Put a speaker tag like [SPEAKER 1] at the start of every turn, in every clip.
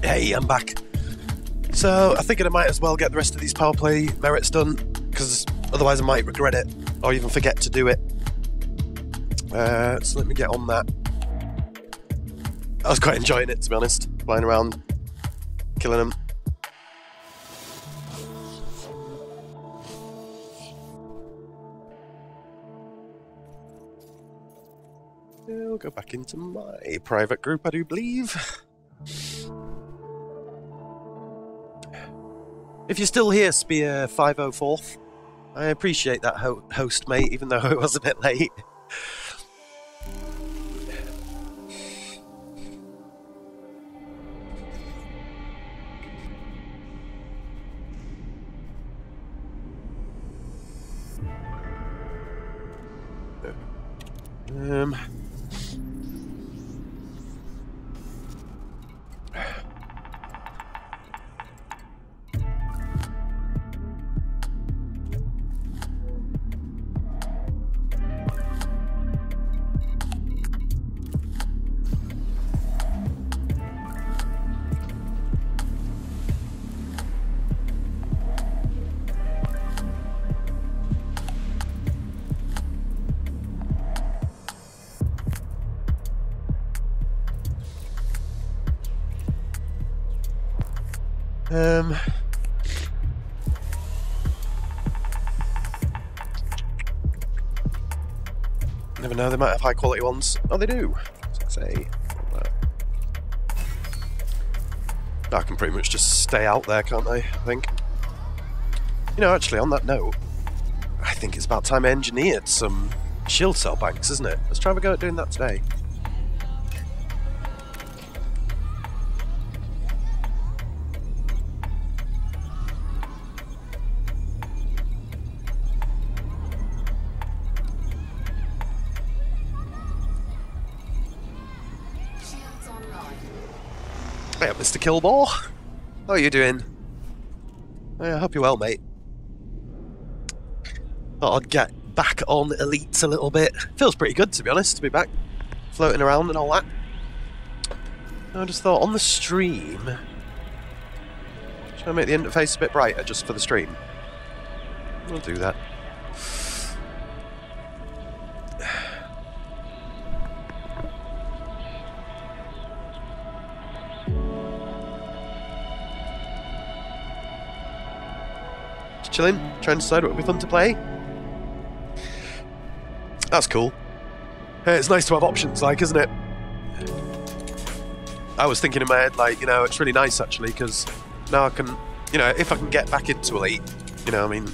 [SPEAKER 1] Hey, I'm back. So I figured I might as well get the rest of these power play merits done, because otherwise I might regret it or even forget to do it. So let me get on that. I was quite enjoying it, to be honest, flying around, killing them. I'll go back into my private group, I do believe. If you're still here, Spear 504, I appreciate that host, mate, even though it was a bit late. Never know, they might have high quality ones. Oh, they do. Say, I can pretty much just stay out there, can't I think? You know, actually, on that note, I think it's about time I engineered some shield cell banks, isn't it? Let's try and have a go at doing that today. Hey up, Mr. Killball. How are you doing? I hope you're well, mate. Thought I'd get back on Elites a little bit. Feels pretty good, to be honest, to be back floating around and all that. I just thought, on the stream, should I make the interface a bit brighter just for the stream? I'll do that. Chilling, trying to decide what would be fun to play. That's cool. It's nice to have options, like, isn't it? I was thinking in my head, like, you know, it's really nice actually, because now I can, you know, if I can get back into Elite, you know, I mean,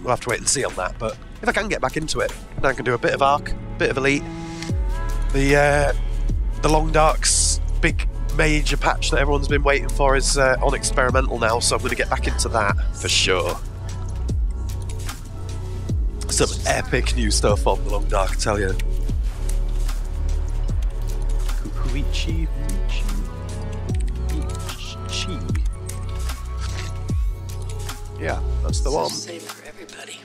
[SPEAKER 1] we'll have to wait and see on that, but if I can get back into it, then I can do a bit of Arc, a bit of Elite. The Long Dark's big major patch that everyone's been waiting for is on experimental now, so I'm going to get back into that for sure. Some epic new stuff on the Long Dark, I tell you. Huichi. Yeah, that's the one.
[SPEAKER 2] Save for everybody.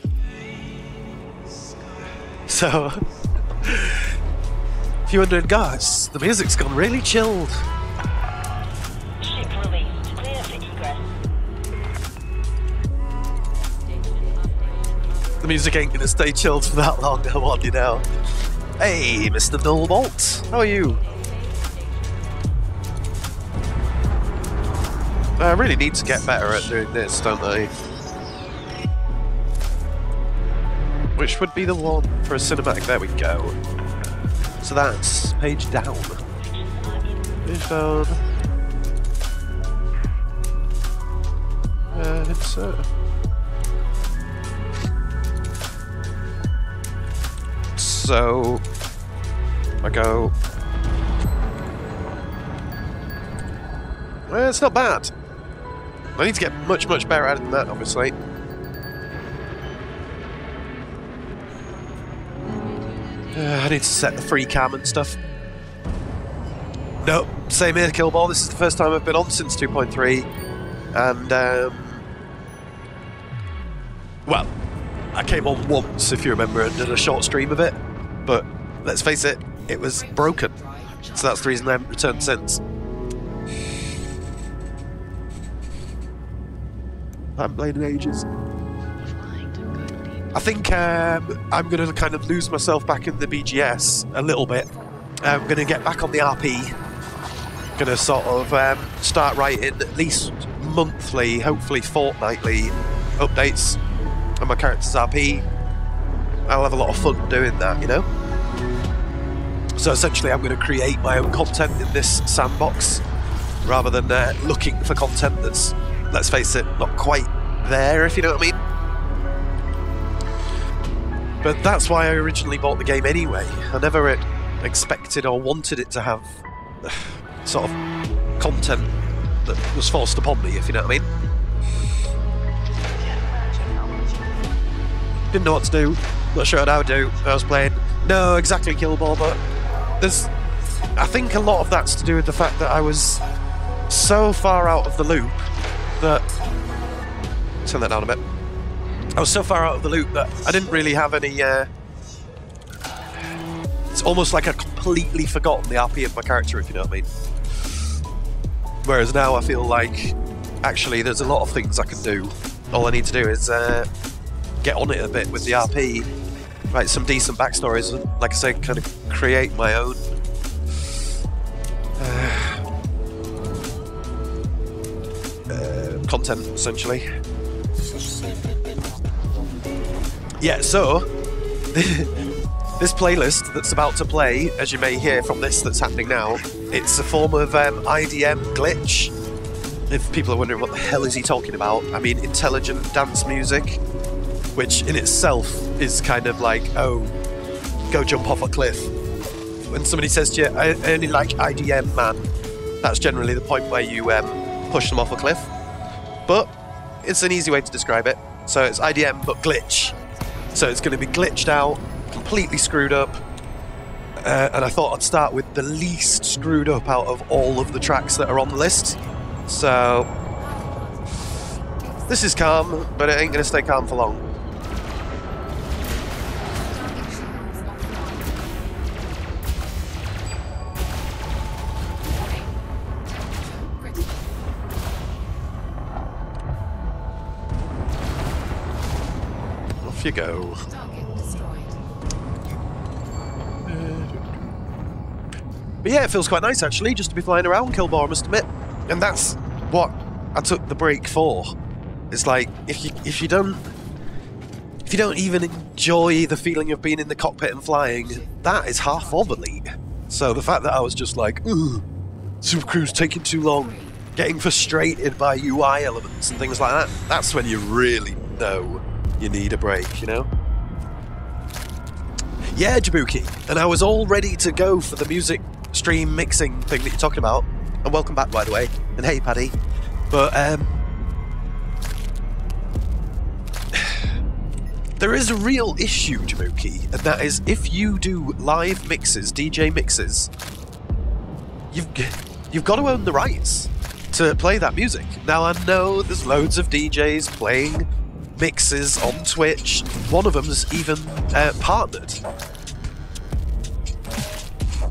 [SPEAKER 1] So, if you're wondering, guys, the music's gone really chilled.
[SPEAKER 2] Ship released. Clear for egress.
[SPEAKER 1] The music ain't gonna stay chilled for that long, I warn you now. Hey, Mr. Nullbolt, how are you? I really need to get better at doing this, don't I? Which would be the one for a cinematic? There we go. So that's page down. Page down. Insert. So I go. Well, it's not bad. I need to get much better at it than that, obviously. I need to set the free cam and stuff. Nope, same here, Killball. This is the first time I've been on since 2.3. And, well, I came on once, if you remember, and did a short stream of it. But, let's face it, it was broken. So that's the reason I haven't returned since. I haven't played in ages. I think I'm going to kind of lose myself back in the BGS a little bit. I'm going to get back on the RP. Going to sort of start writing at least monthly, hopefully fortnightly updates on my character's RP. I'll have a lot of fun doing that, you know? So essentially I'm going to create my own content in this sandbox rather than looking for content that's, let's face it, not quite there, if you know what I mean. But that's why I originally bought the game anyway. I never expected or wanted it to have sort of content that was forced upon me, if you know what I mean. Didn't know what to do, not sure how to do. I was playing, no, exactly, Killball, but I think a lot of that's to do with the fact that I was so far out of the loop that, turn that down a bit. I was so far out of the loop that I didn't really have any, it's almost like I'd completely forgotten the RP of my character, if you know what I mean. Whereas now I feel like, actually, there's a lot of things I can do. All I need to do is get on it a bit with the RP, write some decent backstories, and, like I say, kind of create my own content, essentially. Yeah, so this playlist that's about to play, as you may hear from this that's happening now, it's a form of IDM glitch. If people are wondering what the hell is he talking about, I mean intelligent dance music, which in itself is kind of like, oh, go jump off a cliff. When somebody says to you, I only like IDM, man, that's generally the point where you push them off a cliff. But it's an easy way to describe it. So it's IDM but glitch. So it's going to be glitched out, completely screwed up, and I thought I'd start with the least screwed up out of all of the tracks that are on the list. So this is calm, but it ain't going to stay calm for long. Off you go. But yeah, it feels quite nice actually, just to be flying around Killball, I must admit. And that's what I took the break for. It's like if you don't even enjoy the feeling of being in the cockpit and flying, that is half of elite. So the fact that I was just like, ugh, Super Crew's taking too long, getting frustrated by UI elements and things like that, that's when you really know you need a break, you know? Yeah, Jabuki, and I was all ready to go for the music stream mixing thing that you're talking about. And welcome back, by the way. And hey, Paddy. But, there is a real issue, Jabuki, and that is if you do live mixes, DJ mixes, you've got to own the rights to play that music. Now, I know there's loads of DJs playing mixes on Twitch. One of them's even partnered.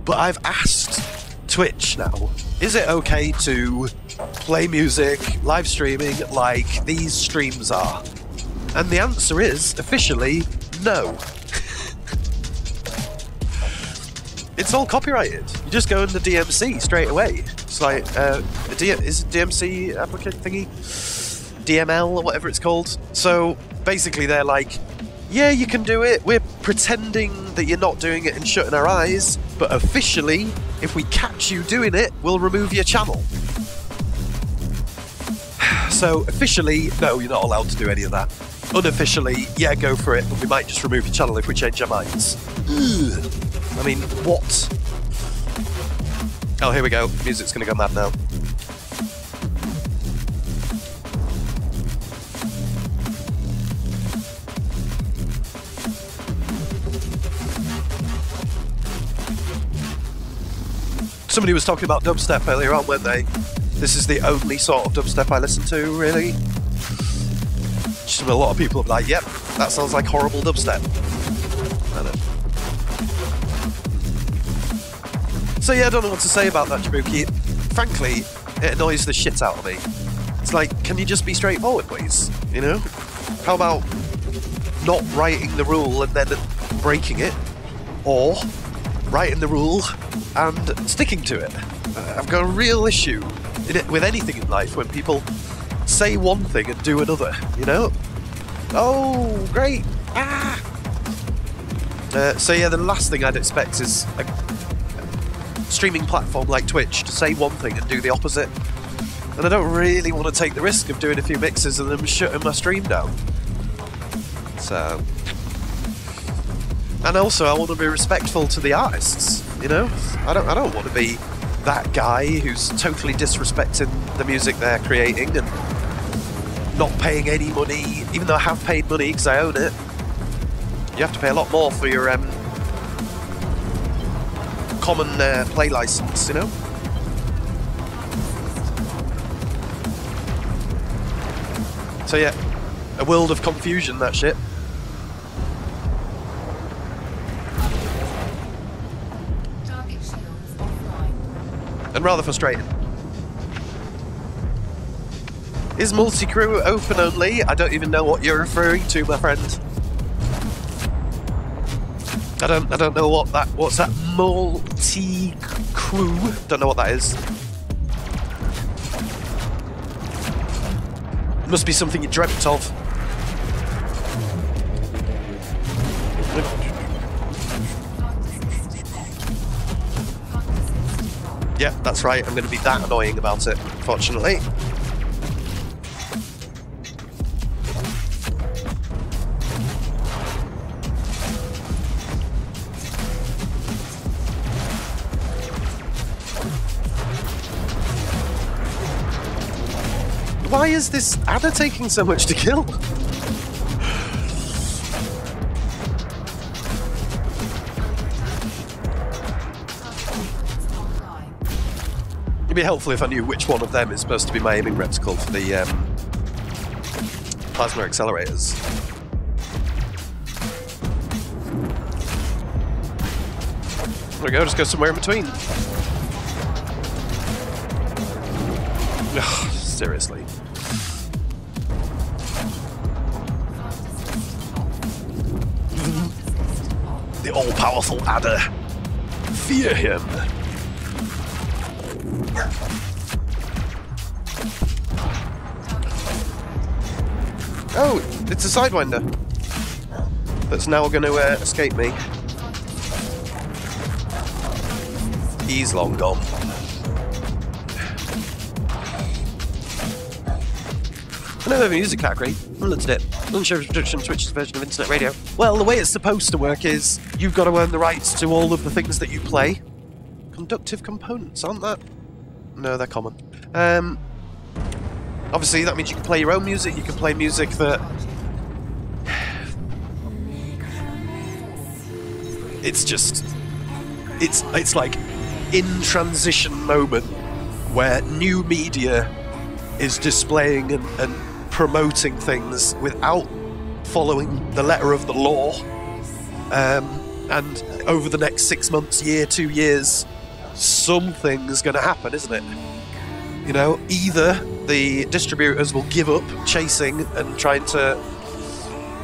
[SPEAKER 1] But I've asked Twitch now, is it okay to play music, live streaming like these streams are? And the answer is, officially, no. It's all copyrighted. You just go into DMC straight away. It's like, is it DMC applicant thingy? DML or whatever it's called. So basically they're like, yeah, you can do it. We're pretending that you're not doing it and shutting our eyes. But officially, if we catch you doing it, we'll remove your channel. So officially, no, you're not allowed to do any of that. Unofficially, yeah, go for it, but we might just remove your channel if we change our minds. Ugh. I mean, what? Oh, here we go. Music's gonna go mad now. Somebody was talking about dubstep earlier on, weren't they? This is the only sort of dubstep I listen to, really. Just a lot of people are like, yep, that sounds like horrible dubstep. I know. So yeah, I don't know what to say about that, Jabuki. Frankly, it annoys the shit out of me. It's like, can you just be straightforward, please? You know? How about not writing the rule and then breaking it? Or writing the rule and sticking to it? I've got a real issue with anything in life when people say one thing and do another, you know? Oh, great! Ah! So yeah, the last thing I'd expect is a streaming platform like Twitch to say one thing and do the opposite. And I don't really want to take the risk of doing a few mixes and then shutting my stream down. So... And also, I want to be respectful to the artists, you know? I don't want to be that guy who's totally disrespecting the music they're creating and not paying any money, even though I have paid money because I own it. You have to pay a lot more for your common play license, you know? So yeah, a world of confusion, that shit. And rather frustrating. Is multi-crew open only? I don't even know what you're referring to, my friend. I don't know what's that multi-crew? Don't know what that is. Must be something you dreamt of. Yeah, that's right. I'm going to be that annoying about it, unfortunately. Why is this adder taking so much to kill? It'd be helpful if I knew which one of them is supposed to be my aiming reticle for the plasma accelerators. There we go, just go somewhere in between. Ugh, seriously. The all-powerful adder. Fear him. Oh, it's a Sidewinder that's now going to escape me. He's long gone. Another music category. I looked at it. Unsure production, Twitch's version of internet radio. Well, the way it's supposed to work is you've got to earn the rights to all of the things that you play. Conductive components, aren't that? No, they're common. Obviously, that means you can play your own music. You can play music that it's just it's like in transition moment where new media is displaying and promoting things without following the letter of the law. And over the next 6 months, year, 2 years, something's going to happen, isn't it? You know, either the distributors will give up chasing and trying to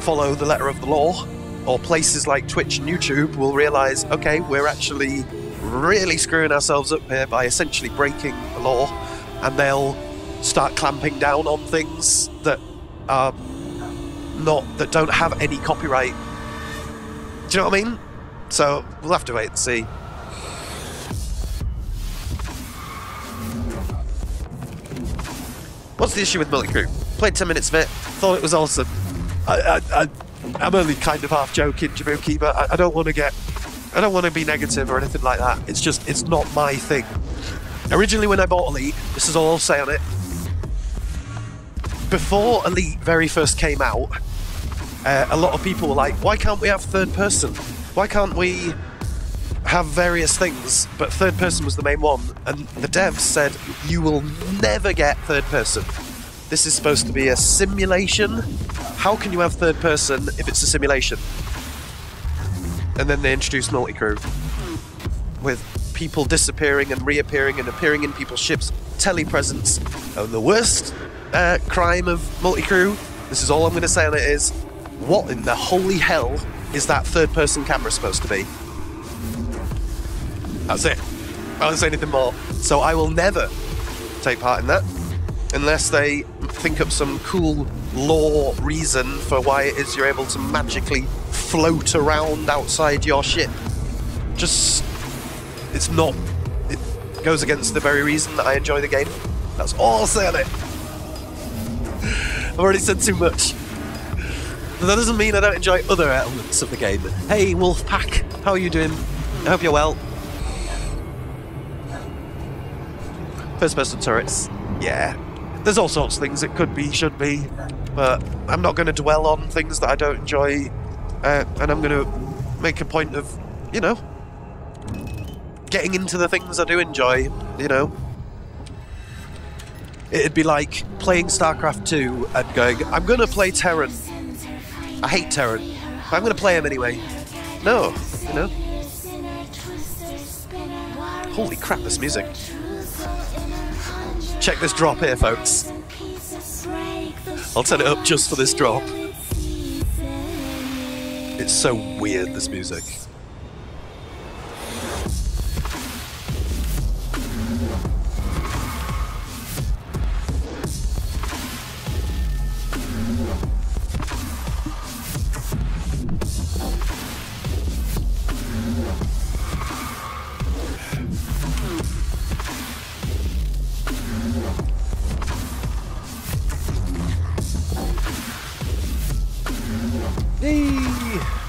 [SPEAKER 1] follow the letter of the law, or places like Twitch and YouTube will realise, okay, we're actually really screwing ourselves up here by essentially breaking the law, and they'll start clamping down on things that are that don't have any copyright. Do you know what I mean? So we'll have to wait and see. What's the issue with Multi-Crew? Played 10 minutes of it, thought it was awesome. I'm only kind of half joking, Jabuki, but I don't want to be negative or anything like that. It's just, it's not my thing. Originally when I bought Elite, this is all I'll say on it, before Elite very first came out, a lot of people were like, why can't we have third person? Why can't we have various things? But third person was the main one, and the devs said, you will never get third person. This is supposed to be a simulation. How can you have third person if it's a simulation? And then they introduced Multi-Crew, with people disappearing and reappearing and appearing in people's ships, telepresence. And the worst crime of Multi-Crew, this is all I'm going to say on it, is what in the holy hell is that third person camera supposed to be? That's it. I won't say anything more. So I will never take part in that unless they think up some cool lore reason for why it is you're able to magically float around outside your ship. Just, it's not, it goes against the very reason that I enjoy the game. That's all I'll say on it. I've already said too much. But that doesn't mean I don't enjoy other elements of the game. Hey Wolfpack, how are you doing? I hope you're well. First person turrets, yeah. There's all sorts of things it could be, should be, but I'm not going to dwell on things that I don't enjoy, and I'm going to make a point of, you know, getting into the things I do enjoy, you know. It'd be like playing StarCraft 2 and going, I'm going to play Terran. I hate Terran, but I'm going to play him anyway. No, you know. Holy crap, this music. Check this drop here, folks. I'll turn it up just for this drop. It's so weird, this music.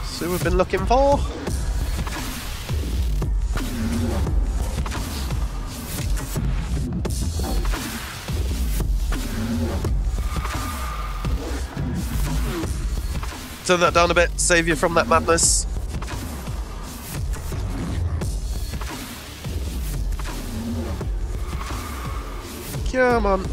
[SPEAKER 1] So we've been looking for. Turn that down a bit, save you from that madness. Come on.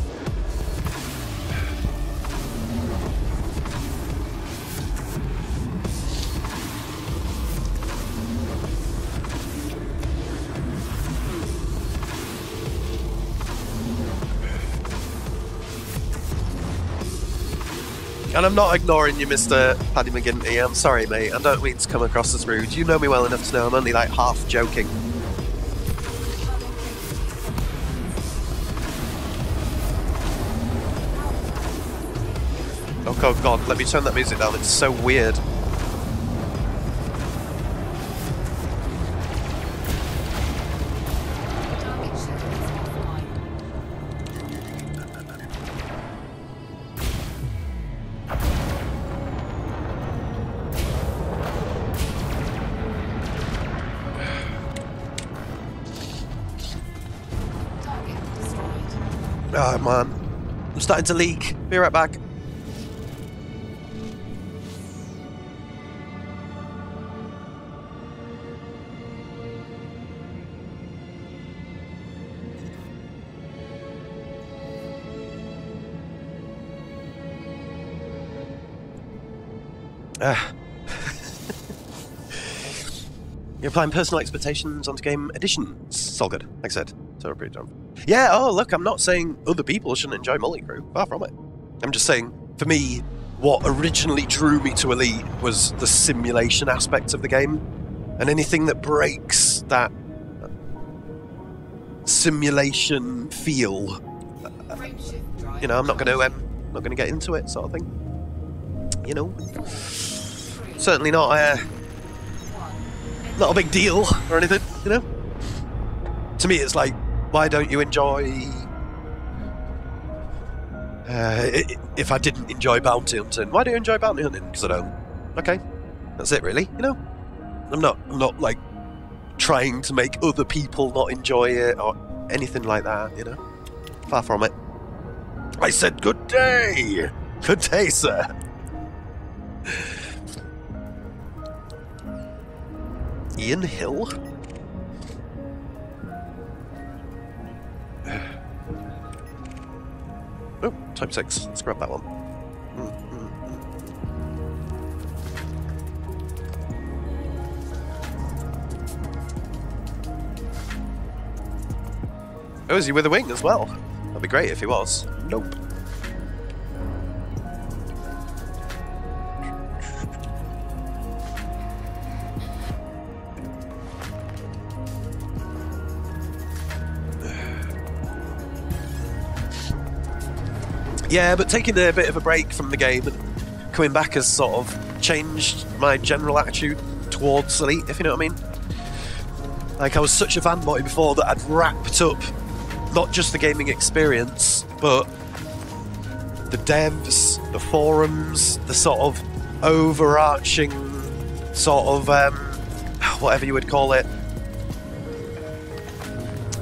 [SPEAKER 1] And I'm not ignoring you, Mr. Paddy McGinty. I'm sorry, mate. I don't mean to come across as rude. You know me well enough to know I'm only like half joking. Oh god, let me turn that music down. It's so weird. Oh man, I'm starting to leak. Be right back. You're applying personal expectations onto game editions. It's all good, like I said. So pretty dumb. Yeah, oh look, I'm not saying other people shouldn't enjoy multi-crew. Far from it. I'm just saying, for me, what originally drew me to Elite was the simulation aspect of the game. And anything that breaks that simulation feel, you know, I'm not going to get into it, sort of thing. You know, certainly not a big deal or anything. You know, to me, it's like, why don't you enjoy? If I didn't enjoy bounty hunting, why do you enjoy bounty hunting? Because I don't. Okay, that's it, really. You know, I'm not like trying to make other people not enjoy it or anything like that. You know, far from it. I said good day, sir. Ian Hill. Oh, type 6. Let's grab that one. Oh, is he with a wing as well? That'd be great if he was. Nope. Yeah, but taking a bit of a break from the game and coming back has sort of changed my general attitude towards Elite, if you know what I mean. Like, I was such a fanboy before that I'd wrapped up not just the gaming experience, but the devs, the forums, the sort of overarching sort of, whatever you would call it,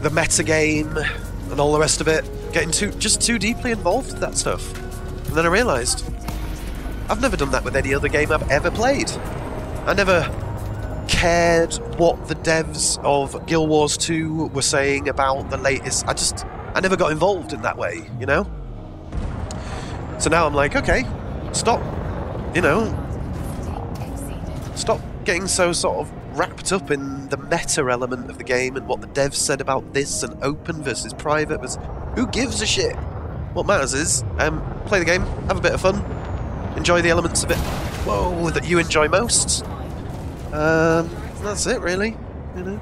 [SPEAKER 1] the metagame and all the rest of it. Getting too deeply involved with that stuff. And then I realised, I've never done that with any other game I've ever played. I never cared what the devs of Guild Wars 2 were saying about the latest. I never got involved in that way, you know? So now I'm like, okay, stop, you know, stop getting so sort of wrapped up in the meta element of the game and what the devs said about this and open versus private versus... Who gives a shit? What matters is, play the game, have a bit of fun, enjoy the elements of it, whoa, that you enjoy most. That's it, really, you know.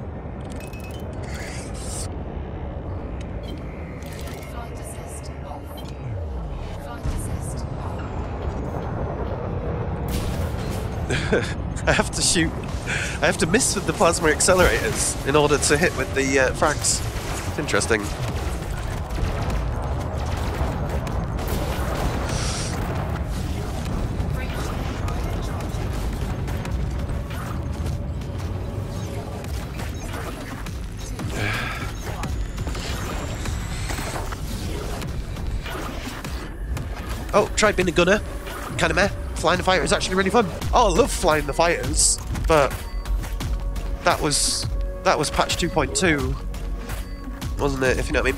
[SPEAKER 1] I have to miss with the plasma accelerators in order to hit with the frags. It's interesting. Oh, tried being a gunner. Kind of meh. Flying the fighter is actually really fun. Oh, I love flying the fighters, but that was patch 2.2, wasn't it? If you know what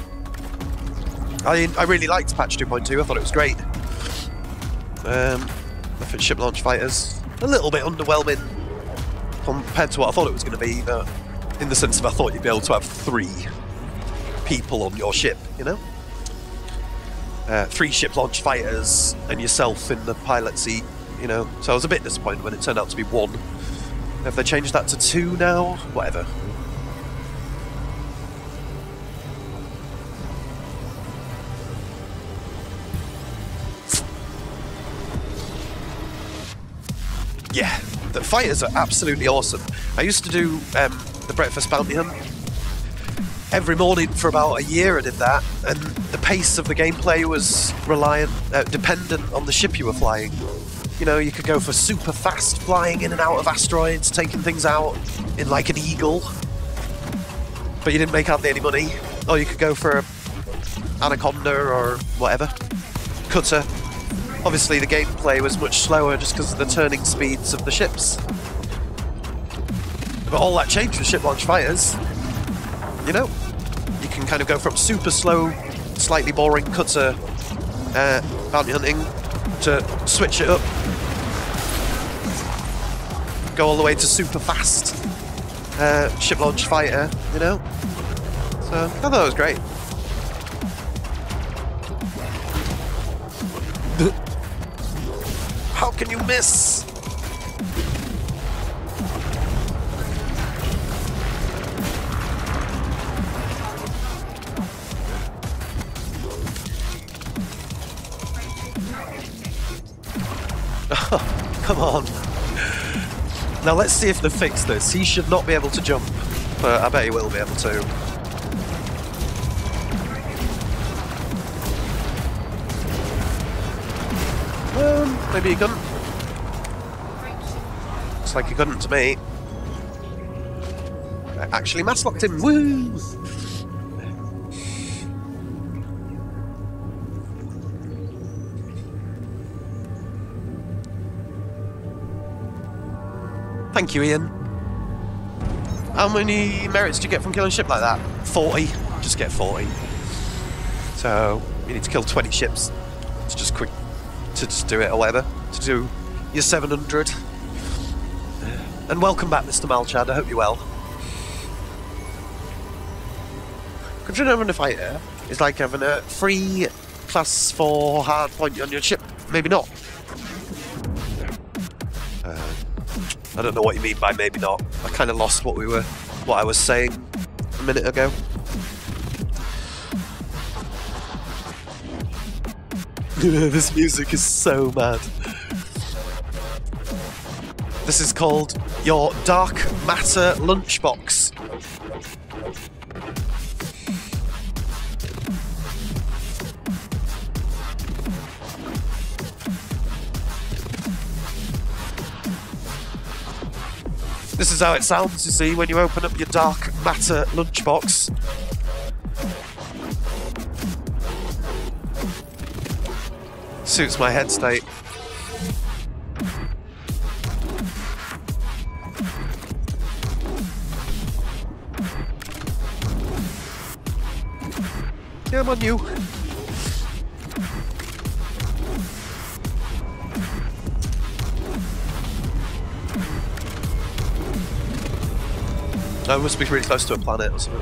[SPEAKER 1] I mean. I really liked patch 2.2. I thought it was great. The ship launch fighters a little bit underwhelming compared to what I thought it was going to be, but in the sense of I thought you'd be able to have 3 people on your ship, you know. 3 ship launch fighters and yourself in the pilot seat, you know. So I was a bit disappointed when it turned out to be 1. Have they changed that to 2 now? Whatever. Yeah, the fighters are absolutely awesome. I used to do the Breakfast Bounty Hunt. Every morning for about a year I did that, and the pace of the gameplay was dependent on the ship you were flying. You know, you could go for super fast flying in and out of asteroids, taking things out in like an eagle, but you didn't make hardly any money. Or you could go for a Anaconda or whatever, cutter. Obviously the gameplay was much slower just because of the turning speeds of the ships. But all that changed with ship launch fighters. You know, you can kind of go from super slow, slightly boring cutter bounty hunting to switch it up go all the way to super fast ship launch fighter, you know? So I thought it was great. How can you miss? Oh, come on. Now let's see if they fix this. He should not be able to jump, but I bet he will be able to. Maybe he couldn't. Looks like he couldn't to me. Actually, Matt's locked him. Woo! Thank you, Ian. How many merits do you get from killing a ship like that? 40. Just get 40. So you need to kill 20 ships to just do it or whatever. To do your 700. And welcome back, Mr. Malchad. I hope you're well. Considering having a fighter is like having a free class 4 hard point on your ship. Maybe not. I don't know what you mean by maybe not. I kind of lost what I was saying a minute ago. This music is so mad. This is called your Dark Matter Lunchbox. This is how it sounds, you see, when you open up your Dark Matter lunchbox. Suits my head state. Yeah, I'm on you. I must be really close to a planet or something.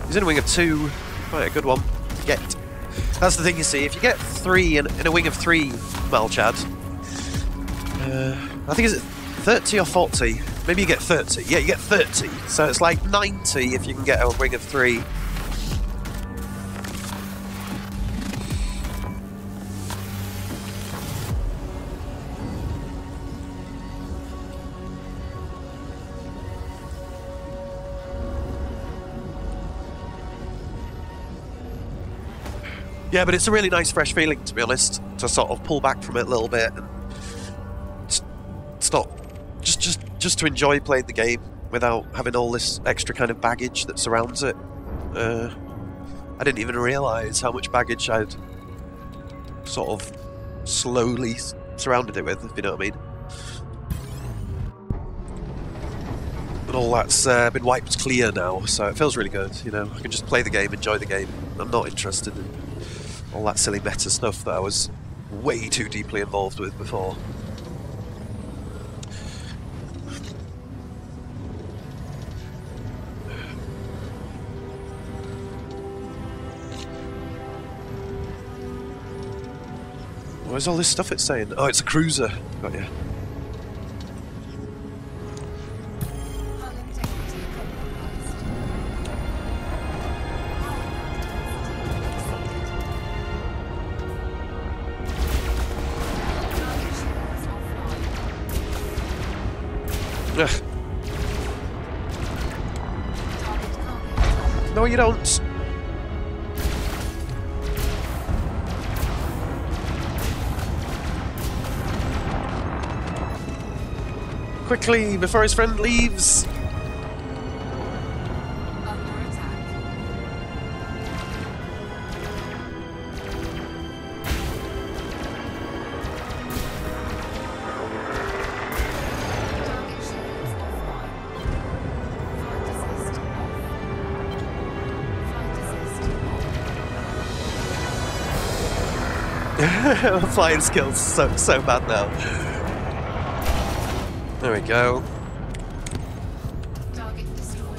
[SPEAKER 1] He's in a wing of 2. Quite a good one. Get. That's the thing, you see. If you get 3 in a wing of 3, Malchad, I think it's 30 or 40. Maybe you get 30. Yeah, you get 30. So it's like 90 if you can get a wing of 3. Yeah, but it's a really nice fresh feeling, to be honest, to sort of pull back from it a little bit and stop, just to enjoy playing the game without having all this extra kind of baggage that surrounds it. I didn't even realise how much baggage I'd sort of slowly surrounded it with, if you know what I mean. And all that's been wiped clear now, so it feels really good, you know. I can just play the game, enjoy the game. I'm not interested in all that silly meta stuff that I was way too deeply involved with before. Where's all this stuff it's saying? Oh, it's a cruiser. Got you. Ugh. No, you don't. Quickly, before his friend leaves. Flying skills so bad now. There we go.
[SPEAKER 3] Target destroyed. 4,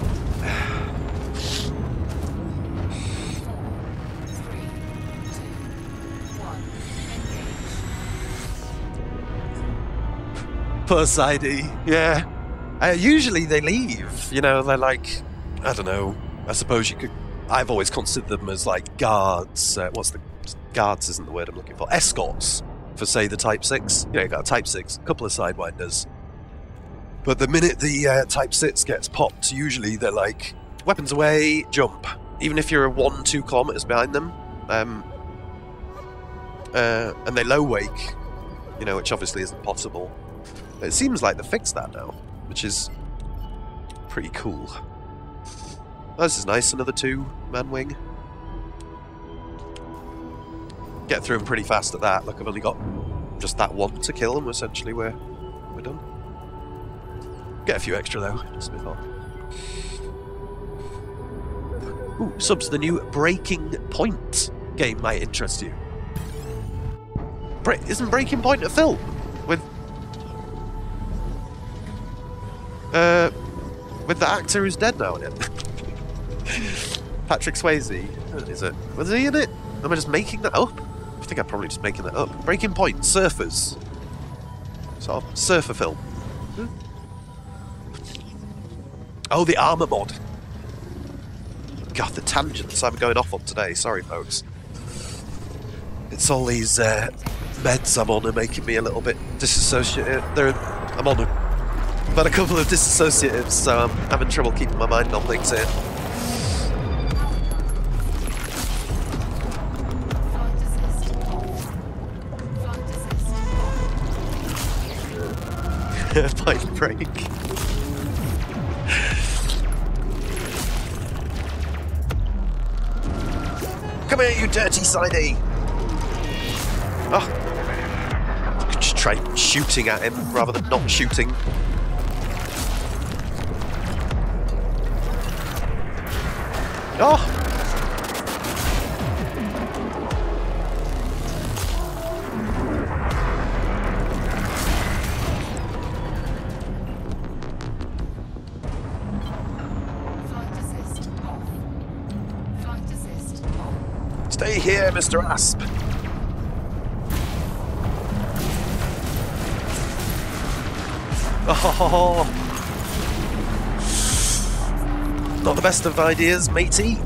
[SPEAKER 3] 3, 2, 1. Engage.
[SPEAKER 1] Poor Sidey. Yeah. Usually they leave. You know, they're like, I don't know. I suppose you could. I've always considered them as like guards. What's the guards? Isn't the word I'm looking for? Escorts for say the Type 6. You know, you got a Type 6, a couple of Sidewinders. But the minute the Type 6 gets popped, usually they're like weapons away, jump. Even if you're 1-2 kilometers behind them, and they low wake. You know, which obviously isn't possible. But it seems like they fixed that now, which is pretty cool. Oh, this is nice, another 2-man wing. Get through them pretty fast at that. Look, I've only got just that one to kill, and essentially we're done. Get a few extra though, just before. Ooh, subs, the new Breaking Point game might interest you. Isn't Breaking Point a film? With the actor who's dead now in it. Patrick Swayze, is it? Was he in it? Am I just making that up? I think I'm probably just making that up. Breaking Point, surfers. Sort of surfer film. Oh, the armor mod. God, the tangents I'm going off on today. Sorry, folks. It's all these meds I'm on are making me a little bit disassociated. I'm on about a couple of disassociatives, so I'm having trouble keeping my mind on things here. Pipe break. Come here, you dirty sidey! Oh. Could just try shooting at him rather than not shooting. Oh! Stay here, Mr. Asp. Oh, not the best of ideas, matey.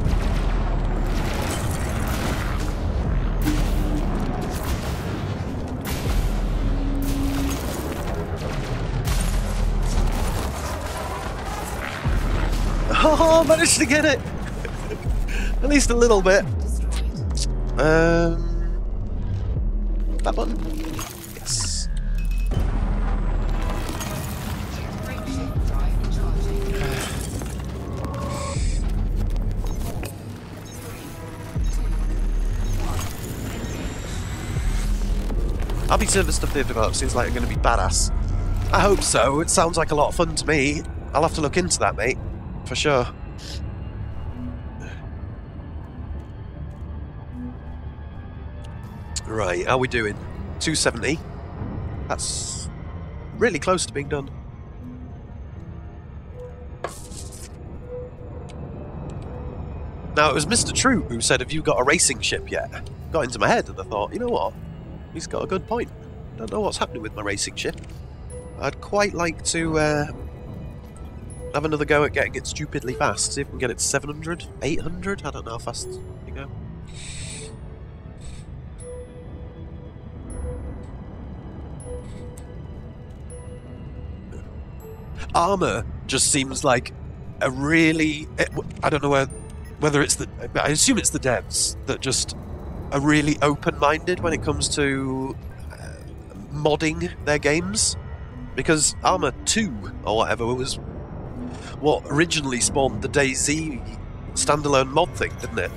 [SPEAKER 1] Oh, managed to get it. At least a little bit. That button? Yes. I'll be service stuff they've developed seems like they're going to be badass. I hope so. It sounds like a lot of fun to me. I'll have to look into that, mate. For sure. Right, how are we doing? 270. That's really close to being done. Now, it was Mr. Troop who said, have you got a racing ship yet? Got into my head and I thought, you know what? He's got a good point. I don't know what's happening with my racing ship. I'd quite like to have another go at getting it stupidly fast. See if we can get it to 700, 800? I don't know how fast you go. Armour just seems like a really... I don't know whether it's the... I assume it's the devs that just are really open-minded when it comes to modding their games. Because Armour 2, or whatever, was what originally spawned the DayZ standalone mod thing, didn't it?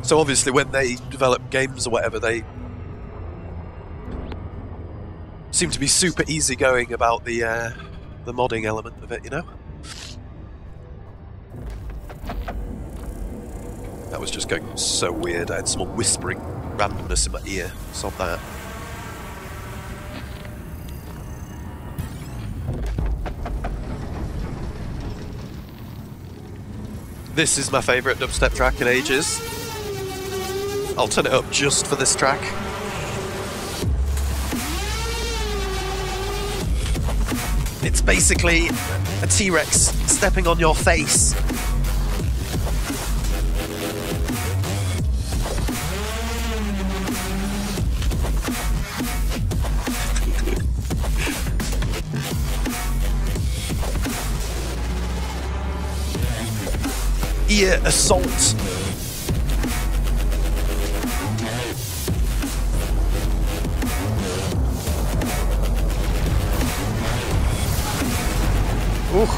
[SPEAKER 1] So obviously when they develop games or whatever, they seem to be super easygoing about the modding element of it, you know? That was just going so weird. I had someone whispering randomness in my ear. Stop that. This is my favourite dubstep track in ages. I'll turn it up just for this track. It's basically a T-Rex stepping on your face. Ear assault. Ooh.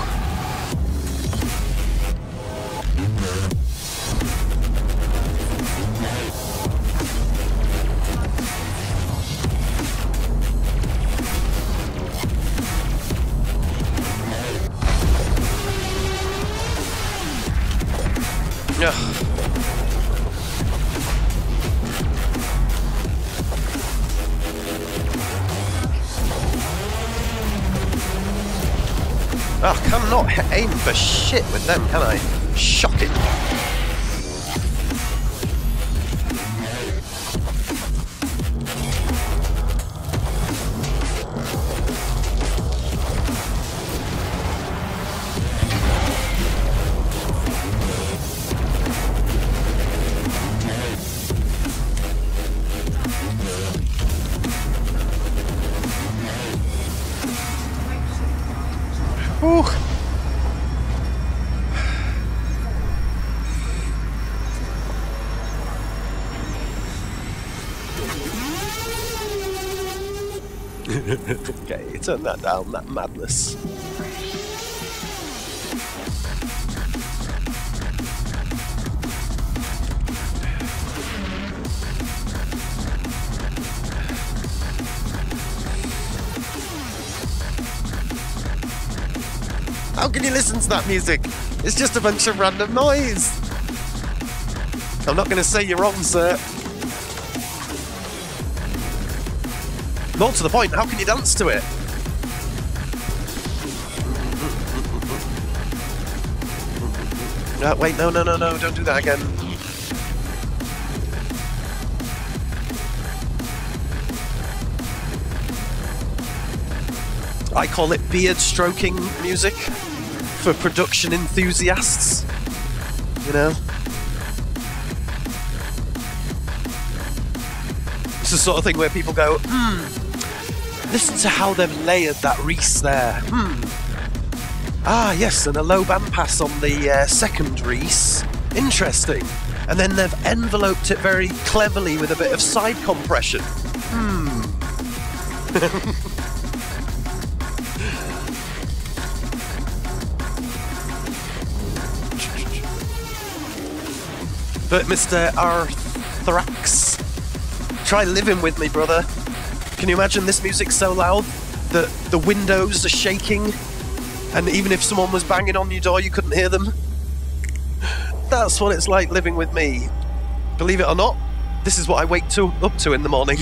[SPEAKER 1] Yeah. Oh, I cannot aim for shit with them, can I? Shocking. Ooh. Okay, turn that down, that madness. How can you listen to that music? It's just a bunch of random noise. I'm not going to say you're wrong, sir. More to the point, how can you dance to it? Wait, no, don't do that again. I call it beard stroking music for production enthusiasts, you know? It's the sort of thing where people go, listen to how they've layered that Reese there. Ah, yes, and a low bandpass on the second Reese. Interesting. And then they've enveloped it very cleverly with a bit of side compression. But Mr. Arthrax, try living with me, brother. Can you imagine this music's so loud that the windows are shaking, and even if someone was banging on your door, you couldn't hear them? That's what it's like living with me. Believe it or not, this is what I wake up to in the morning.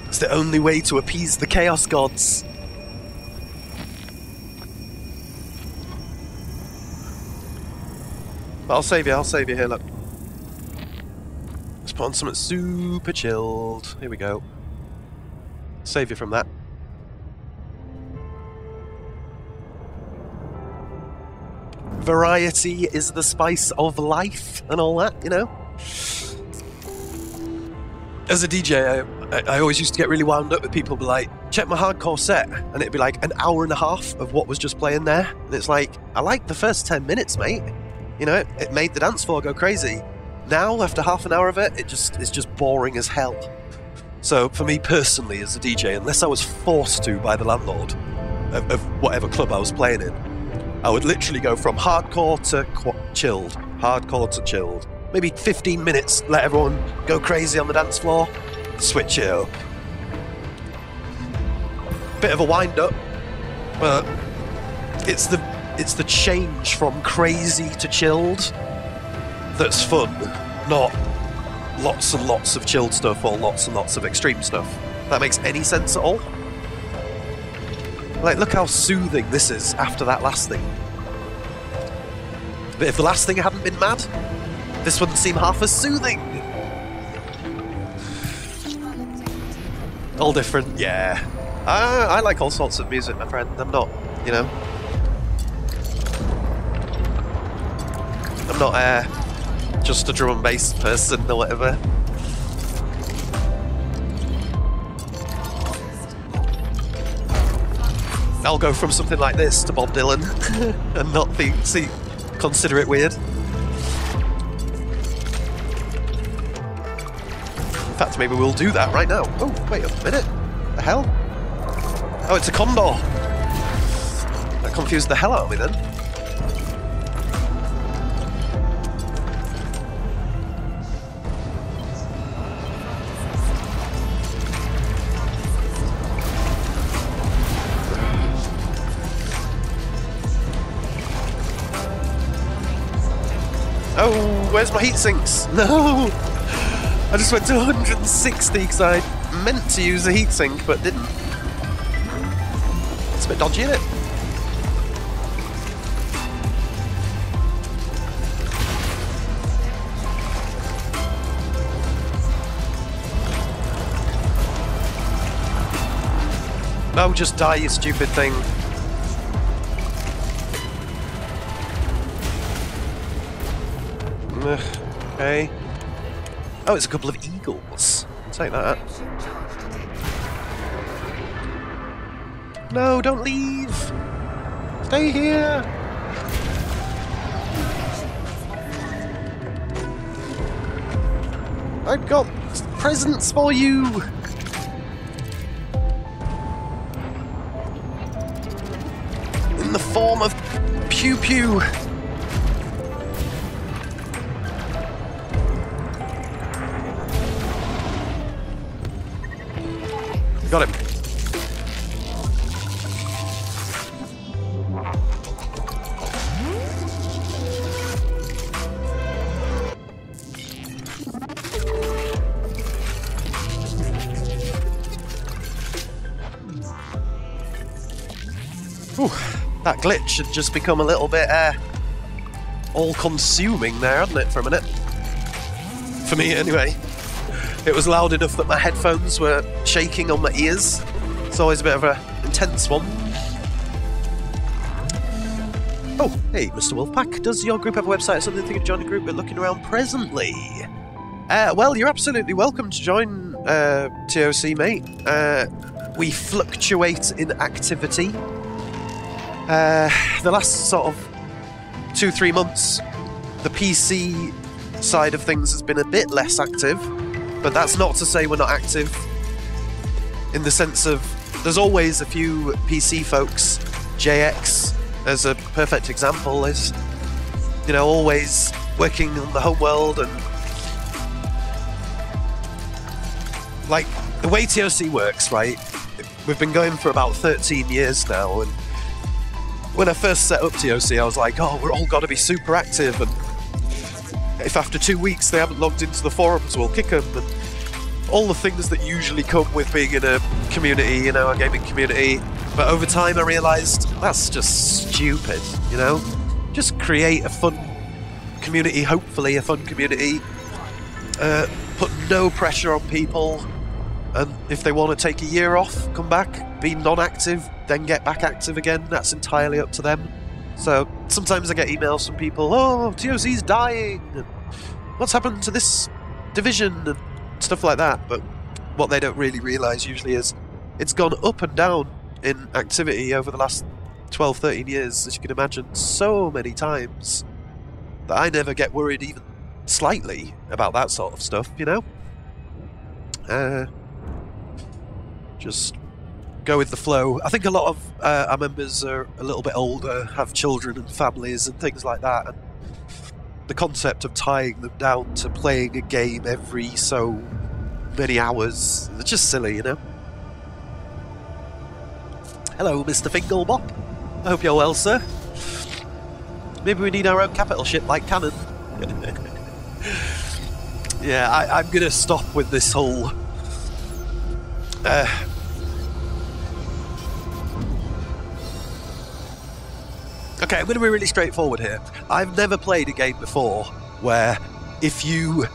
[SPEAKER 1] It's the only way to appease the Chaos Gods. I'll save you here, look. Let's put on something super chilled. Here we go. Save you from that. Variety is the spice of life and all that, you know? As a DJ, I always used to get really wound up with people be like, check my hardcore set, and it'd be like an hour and a half of what was just playing there. And it's like, I like the first 10 minutes, mate. You know, it made the dance floor go crazy. Now, after half an hour of it, it's just boring as hell. So, for me personally, as a DJ, unless I was forced to by the landlord of whatever club I was playing in, I would literally go from hardcore to chilled, hardcore to chilled. Maybe 15 minutes, let everyone go crazy on the dance floor, switch it up. Bit of a wind-up, but it's the change from crazy to chilled that's fun, not lots and lots of chilled stuff or lots and lots of extreme stuff. That makes any sense at all? Like, look how soothing this is after that last thing. But if the last thing hadn't been mad, this wouldn't seem half as soothing. All different, yeah. I like all sorts of music, my friend. I'm not, you know. I'm not just a drum and bass person or whatever. I'll go from something like this to Bob Dylan and not consider it weird. In fact, maybe we'll do that right now. Oh, wait a minute. The hell? Oh, it's a condor. That confused the hell out of me then. Oh, where's my heat sinks? No! I just went to 160 because I meant to use a heatsink but didn't. It's a bit dodgy, isn't it? No, just die, you stupid thing. Okay. Oh, it's a couple of eagles. I'll take that. No, don't leave! Stay here! I've got presents for you! In the form of pew pew! Got him. Whew, that glitch had just become a little bit all-consuming there, hadn't it, for a minute? For me, anyway. It was loud enough that my headphones were shaking on my ears. It's always a bit of an intense one. Oh, hey, Mr. Wolfpack. Does your group have a website or something you think of joining a group but looking around presently? Well, you're absolutely welcome to join TOC, mate. We fluctuate in activity. The last sort of 2-3 months, the PC side of things has been a bit less active. But that's not to say we're not active, in the sense of there's always a few PC folks. JX, as a perfect example, is, you know, always working on the home world. And like, the way TOC works, right, we've been going for about 13 years now, and when I first set up TOC I was like, oh, we're all got to be super active, and if after 2 weeks they haven't logged into the forums, we'll kick them, and all the things that usually come with being in a community, you know, a gaming community. But over time I realised that's just stupid, you know? Just create a fun community, hopefully a fun community. Put no pressure on people, and if they want to take a year off, come back, be non-active, then get back active again, that's entirely up to them. So sometimes I get emails from people, oh, TOC's dying, and what's happened to this division, and stuff like that. But what they don't really realise usually is it's gone up and down in activity over the last 12-13 years, as you can imagine, so many times that I never get worried even slightly about that sort of stuff, you know? Just go with the flow. I think a lot of our members are a little bit older, have children and families and things like that, and the concept of tying them down to playing a game every so many hours, it's just silly, you know? Hello, Mr. Fingalbop. I hope you're well, sir. Maybe we need our own capital ship like Cannon. Yeah, I'm gonna stop with this whole Okay, I'm going to be really straightforward here. I've never played a game before where if you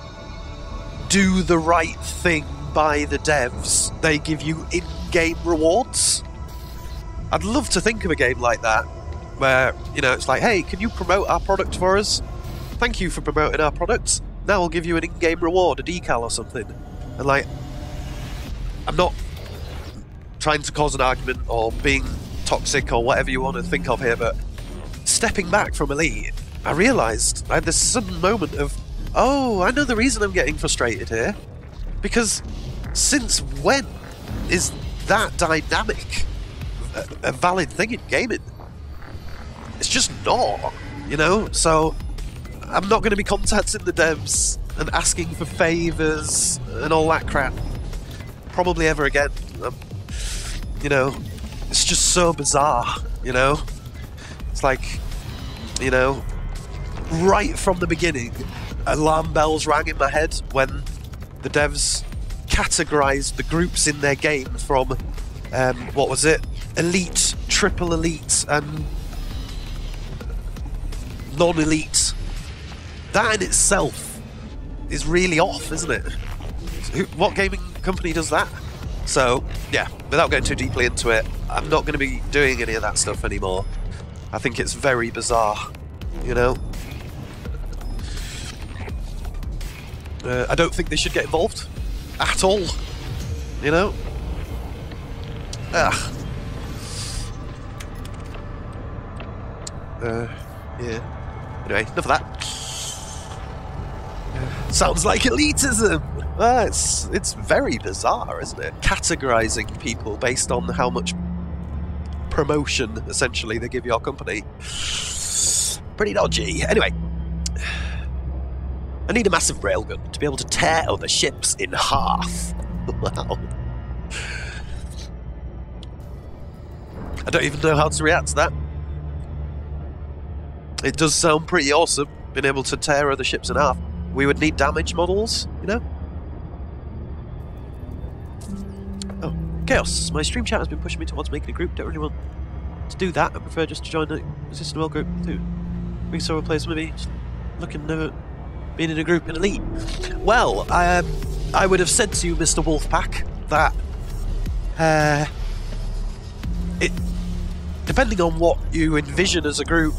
[SPEAKER 1] do the right thing by the devs, they give you in-game rewards. I'd love to think of a game like that where, you know, it's like, hey, can you promote our product for us? Thank you for promoting our products. Now we'll give you an in-game reward, a decal or something. And like, I'm not trying to cause an argument or being toxic or whatever you want to think of here, but stepping back from Elite, I realised I had this sudden moment of, oh, I know the reason I'm getting frustrated here. Because since when is that dynamic a valid thing in gaming? It's just not, you know? So I'm not going to be contacting the devs and asking for favours and all that crap probably ever again. You know, it's just so bizarre, you know? It's like, you know, right from the beginning, alarm bells rang in my head when the devs categorised the groups in their game from, what was it? Elite, triple elite, and non-elite. That in itself is really off, isn't it? What gaming company does that? So, yeah, without going too deeply into it, I'm not going to be doing any of that stuff anymore. I think it's very bizarre, you know? I don't think they should get involved at all, you know? Ugh. Yeah. Anyway, enough of that. Sounds like elitism! It's very bizarre, isn't it? Categorising people based on how much promotion, essentially, they give your company. Pretty dodgy. Anyway. I need a massive railgun to be able to tear other ships in half. Wow. I don't even know how to react to that. It does sound pretty awesome, being able to tear other ships in half. We would need damage models, you know? Oh, Chaos. My stream chat has been pushing me towards making a group. Don't really want to do that. I prefer just to join the existing world group too. We saw a place maybe looking at being in a group in Elite. Well, I would have said to you, Mr. Wolfpack, that it, depending on what you envision as a group,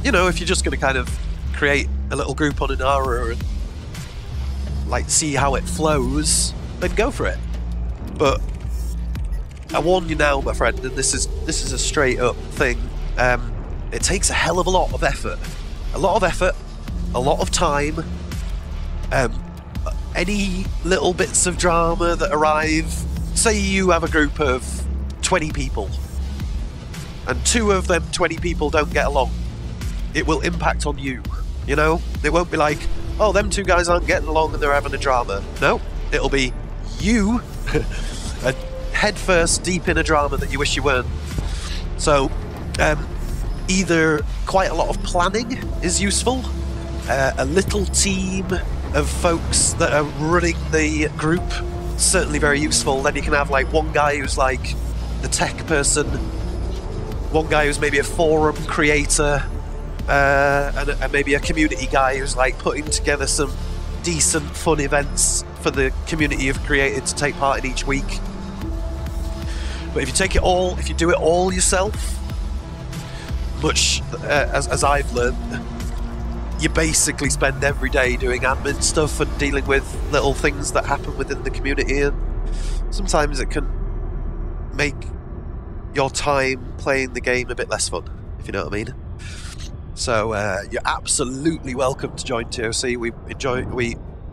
[SPEAKER 1] you know, if you're just going to kind of create a little group on Inara and like see how it flows, then go for it. But I warn you now, my friend, and this is a straight up thing. It takes a hell of a lot of effort. A lot of effort, a lot of time. Any little bits of drama that arrive, say you have a group of 20 people, and 2 of them 20 people don't get along, it will impact on you, you know? It won't be like, oh, them 2 guys aren't getting along and they're having a drama. No, it'll be you, head first deep in a drama that you wish you weren't. So, either quite a lot of planning is useful, a little team of folks that are running the group, certainly very useful. Then you can have like one guy who's like the tech person, one guy who's maybe a forum creator, and maybe a community guy who's like putting together some decent fun events for the community you've created to take part in each week. But if you take it all, if you do it all yourself, much as I've learned, you basically spend every day doing admin stuff and dealing with little things that happen within the community, and sometimes it can make your time playing the game a bit less fun, if you know what I mean. So you're absolutely welcome to join TOC. We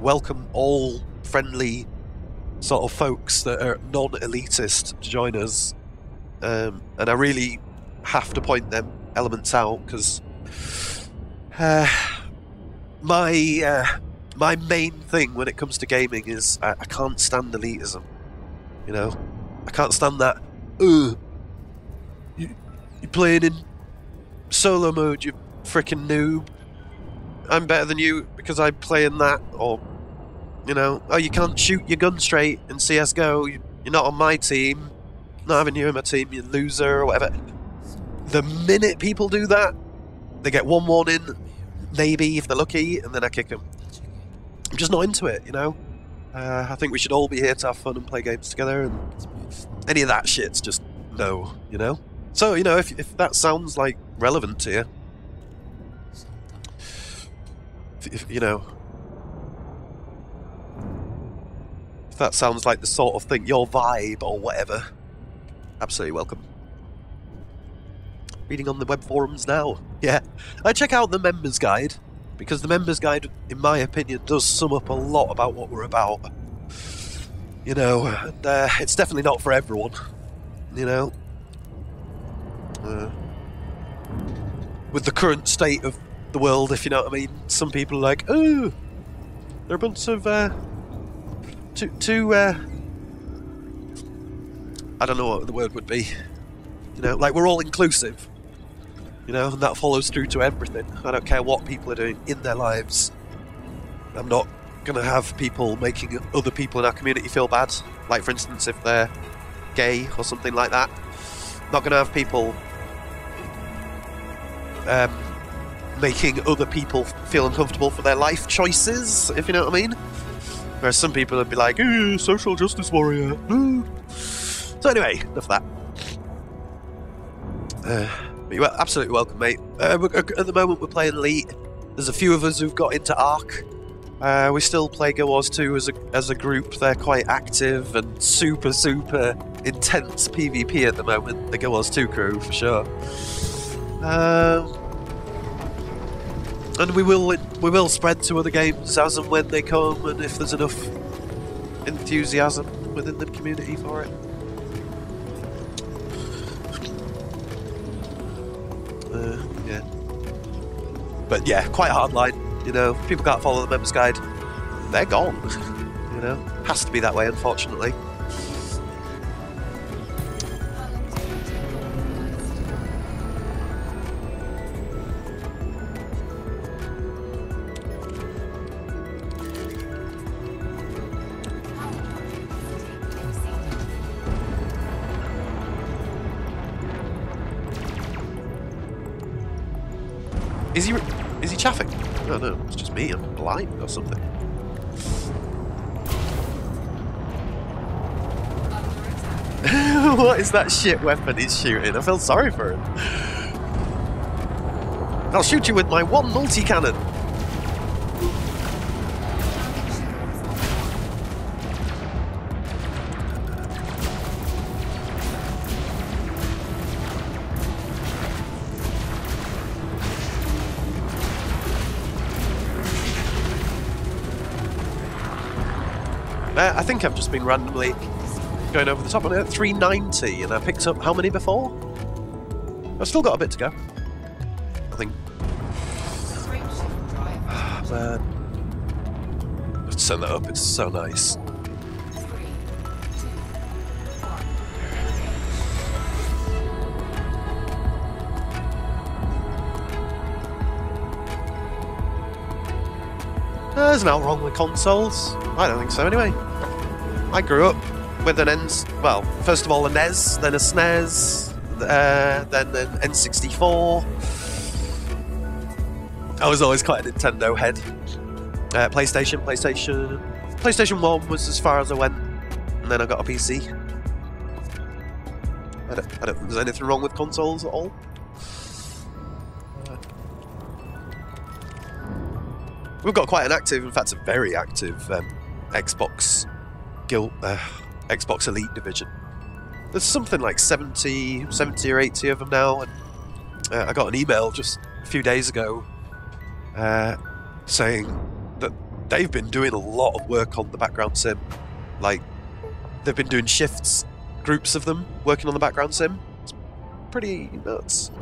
[SPEAKER 1] welcome all friendly sort of folks that are non-elitist to join us, and I really have to point them elements out because my main thing when it comes to gaming is I can't stand elitism. You know, I can't stand that. You're playing in solo mode, you freaking noob. I'm better than you because I play in that. Or, you know, oh, you can't shoot your gun straight in CS:GO. You're not on my team. Not having you in my team, you loser, or whatever. the minute people do that, they get one warning, maybe if they're lucky, and then I kick them. I'm just not into it, you know. I think we should all be here to have fun and play games together, and any of that shit's just no, you know. So, you know, if that sounds like relevant to you, if you know, if that sounds like the sort of thing, your vibe or whatever, absolutely welcome. Reading on the web forums now. Yeah, I check out the members guide, because the members guide, in my opinion, does sum up a lot about what we're about. You know, and it's definitely not for everyone, you know. With the current state of the world, if you know what I mean, some people are like, oh, they're a bunch of, I don't know what the word would be. You know, like we're all inclusive. You know, and that follows through to everything. I don't care what people are doing in their lives. I'm not going to have people making other people in our community feel bad. Like, for instance, if they're gay or something like that. I'm not going to have people making other people feel uncomfortable for their life choices, if you know what I mean. Whereas some people would be like, ooh, social justice warrior. Ooh. So anyway, enough of that. But you're absolutely welcome, mate. At the moment we're playing Elite. There's a few of us who've got into Ark. We still play Guild Wars 2 as a group. They're quite active and super intense PvP at the moment. The Guild Wars 2 crew, for sure. And we will spread to other games as and when they come, and if there's enough enthusiasm within the community for it. Yeah. But yeah, quite hardline, you know. If people can't follow the members guide, they're gone. You know, has to be that way, unfortunately. Is he chaffing? No, no, it's just me. I'm blind or something. What is that shit weapon he's shooting? I feel sorry for him. I'll shoot you with my one multi-cannon. I think I've just been randomly going over the top on it at 390, and I picked up how many before? I've still got a bit to go, I think. Man. Let's send that up, it's so nice. There's nothing wrong with consoles. I don't think so, anyway. I grew up with an well, first of all a NES, then a SNES, then an N64. I was always quite a Nintendo head. PlayStation 1 was as far as I went, and then I got a PC. I don't think there's anything wrong with consoles at all. We've got quite an active, in fact a very active Xbox Elite division. There's something like 70 or 80 of them now, and I got an email just a few days ago saying that they've been doing a lot of work on the background sim. Like, they've been doing shifts, groups of them working on the background sim. It's pretty nuts.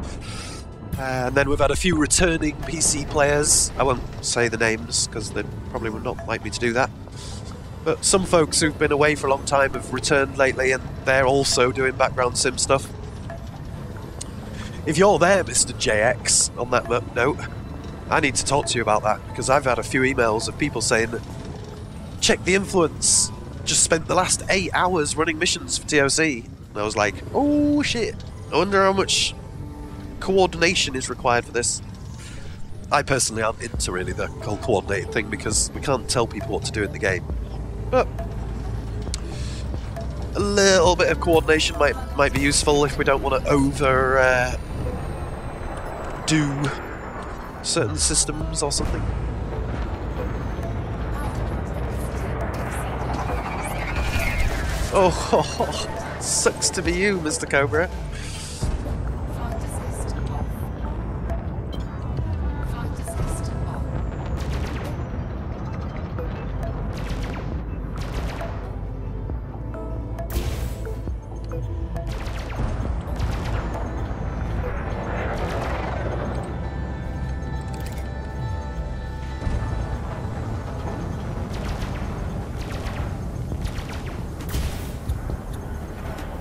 [SPEAKER 1] And then we've had a few returning PC players. I won't say the names because they probably would not like me to do that. But some folks who've been away for a long time have returned lately, and they're also doing background sim stuff. If you're there, Mr. JX, on that note, I need to talk to you about that, because I've had a few emails of people saying, check the influence, just spent the last 8 hours running missions for TOC. And I was like, oh shit, I wonder how much coordination is required for this. I personally aren't into really the whole coordinated thing because we can't tell people what to do in the game. But a little bit of coordination might be useful if we don't want to do certain systems or something. Oh, sucks to be you, Mr. Cobra.
[SPEAKER 3] Flight assist off. Flight assist off.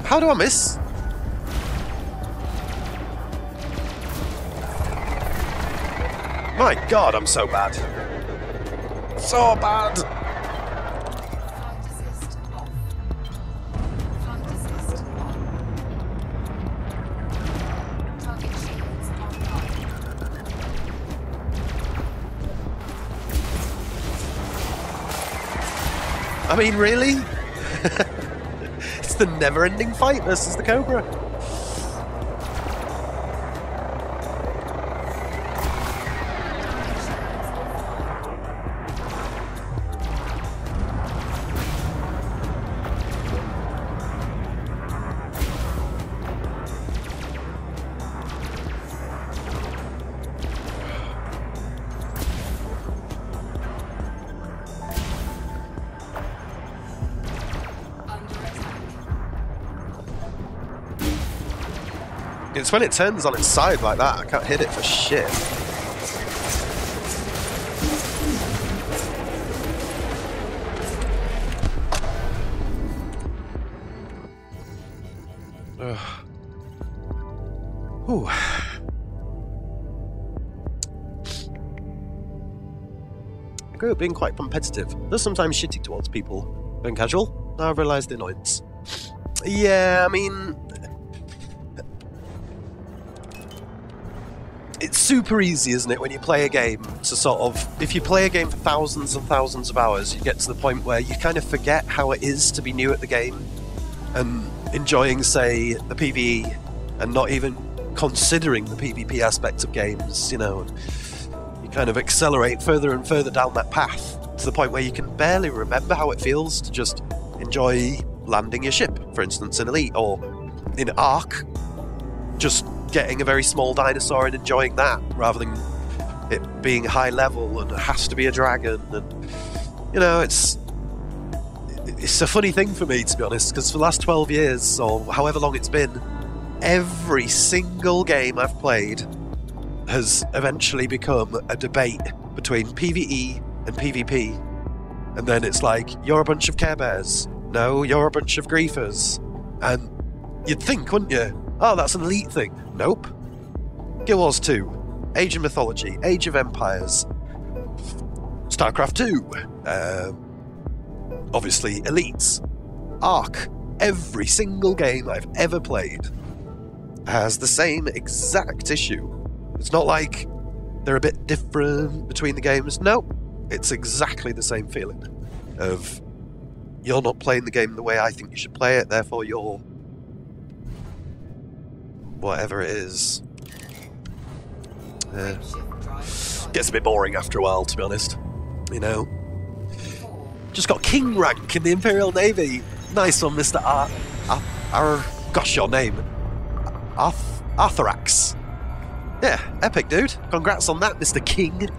[SPEAKER 1] How do I miss? My God, I'm so bad. So bad.
[SPEAKER 3] Flight assist off. Flight assist on. Target shields online.
[SPEAKER 1] I mean, really? It's the never-ending fight versus the Cobra. It's when it turns on its side like that, I can't hit it for shit. Ugh. Ooh. I grew up being quite competitive. There's sometimes shitty towards people going casual. Now I've realised the annoyance. Yeah, I mean, it's super easy, isn't it, when you play a game to sort of... If you play a game for thousands and thousands of hours, you get to the point where you kind of forget how it is to be new at the game and enjoying, say, the PvE and not even considering the PvP aspect of games, you know. You kind of accelerate further and further down that path to the point where you can barely remember how it feels to just enjoy landing your ship, for instance, in Elite, or in Ark, just getting a very small dinosaur and enjoying that rather than it being high level and it has to be a dragon. And you know, it's a funny thing for me, to be honest, because for the last 12 years or however long it's been, every single game I've played has eventually become a debate between PvE and PvP, and then it's like, you're a bunch of Care Bears, no, you're a bunch of griefers, and you'd think, wouldn't you, oh, that's an Elite thing. Nope. Guild Wars 2, Age of Mythology, Age of Empires, StarCraft 2, obviously Elites, Ark. Every single game I've ever played has the same exact issue. It's not like they're a bit different between the games. Nope. It's exactly the same feeling of you're not playing the game the way I think you should play it, therefore you're whatever it is. Gets a bit boring after a while, to be honest. You know, just got King rank in the Imperial Navy. Nice one, Mr. Gosh, your name, Arthurax. Yeah, epic, dude. Congrats on that, Mr. King.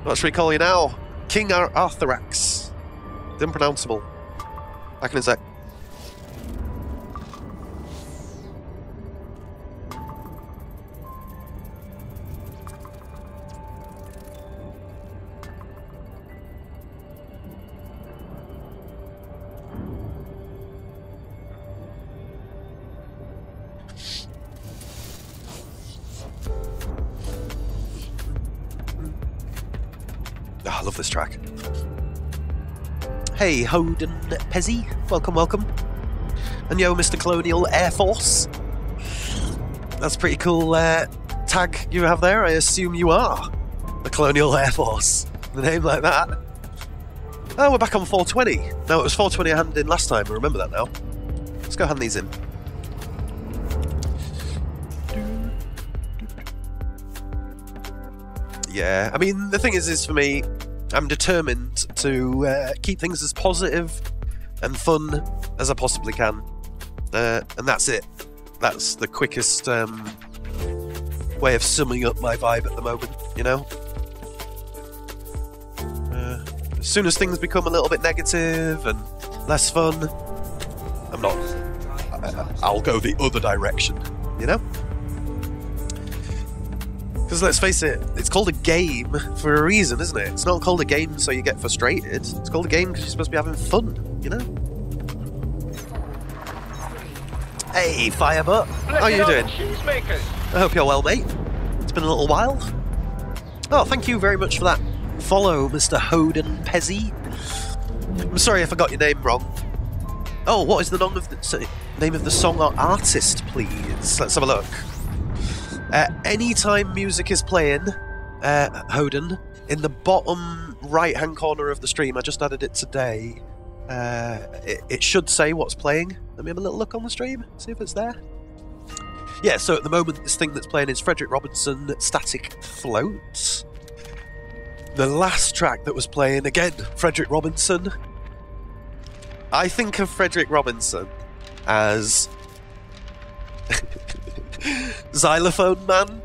[SPEAKER 1] What should we call you now? King Arthurax. It's unpronounceable. Back in a sec. I love this track. Hey, Hoden Pezzy, welcome, welcome. And yo, Mr. Colonial Air Force. That's a pretty cool tag you have there. I assume you are the Colonial Air Force. The name like that. Oh, we're back on 420. No, it was 420 I handed in last time. I remember that now. Let's go hand these in. Yeah, I mean, the thing is for me, I'm determined to keep things as positive and fun as I possibly can. And that's it. That's the quickest way of summing up my vibe at the moment, you know? As soon as things become a little bit negative and less fun, I'll go the other direction, you know? Because let's face it, it's called a game for a reason, isn't it? It's not called a game so you get frustrated. It's called a game because you're supposed to be having fun, you know? Hey, Firebutt! How are you doing? I hope you're well, mate. It's been a little while. Oh, thank you very much for that follow, Mr. Hoden Pezzy. I'm sorry if I got your name wrong. Oh, what is the name of the song or artist, please? Let's have a look. Anytime music is playing, Hoden, in the bottom right-hand corner of the stream, I just added it today, it should say what's playing. Let me have a little look on the stream, see if it's there. Yeah, so at the moment, this thing that's playing is Frederick Robinson, Static Float. The last track that was playing, again, Frederick Robinson. I think of Frederick Robinson as Xylophone Man.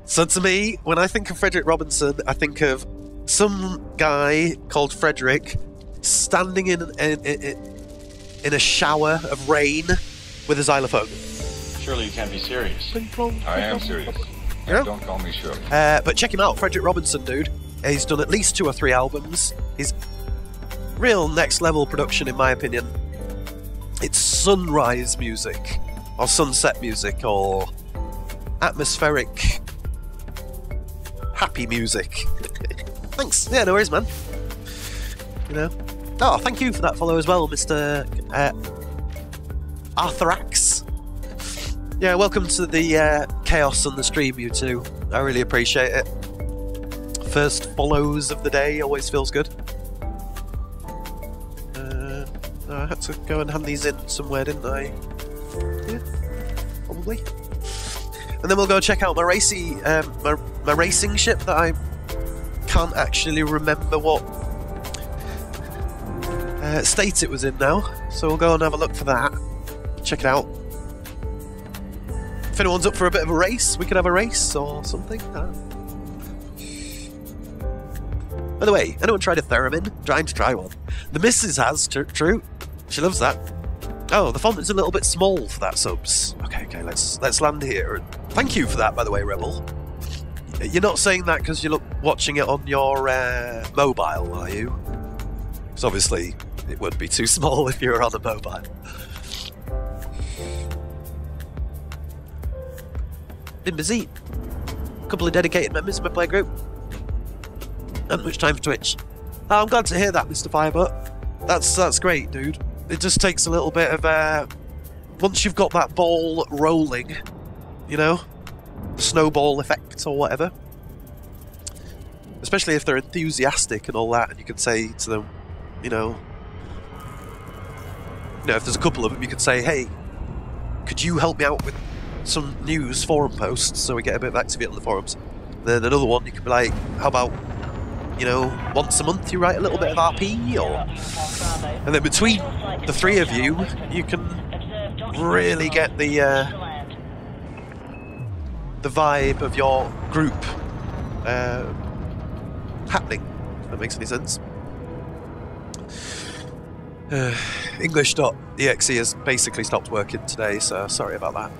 [SPEAKER 1] So to me, when I think of Frederick Robinson, I think of some guy called Frederick standing in a shower of rain with a xylophone.
[SPEAKER 4] Surely you can't be serious. I am serious.
[SPEAKER 1] Yeah.
[SPEAKER 4] Don't call me Shirley.
[SPEAKER 1] But check him out, Frederick Robinson, dude. He's done at least 2 or 3 albums. He's real next level production, in my opinion. It's sunrise music, or sunset music, or atmospheric, happy music. Thanks. Yeah, no worries, man. You know. Oh, thank you for that follow as well, Mr. Arthurax. Yeah, welcome to the chaos on the stream, you two. I really appreciate it. First follows of the day always feels good. I had to go and hand these in somewhere, didn't I? Yeah, probably. And then we'll go check out my my racing ship that I can't actually remember what state it was in now. So we'll go and have a look for that. Check it out. If anyone's up for a bit of a race, we could have a race or something. By the way, anyone tried a theremin? Trying to try one. The missus has, true. She loves that. Oh, the font is a little bit small for that, subs. Okay, let's land here. Thank you for that, by the way, Rebel. You're not saying that because you're watching it on your mobile, are you? Because obviously it would be too small if you were on a mobile. Been busy. A couple of dedicated members of my playgroup. Not much time for Twitch. Oh, I'm glad to hear that, Mr. Firebutt. That's great, dude. It just takes a little bit of once you've got that ball rolling, you know, the snowball effect or whatever. Especially if they're enthusiastic and all that, and you can say to them, you know, if there's a couple of them, you could say, hey, could you help me out with some news forum posts so we get a bit of activity on the forums? Then another one, you could be like, how about, you know, once a month you write a little bit of RP, and then between the 3 of you, you can really get the vibe of your group happening, if that makes any sense. English.exe has basically stopped working today, so sorry about that.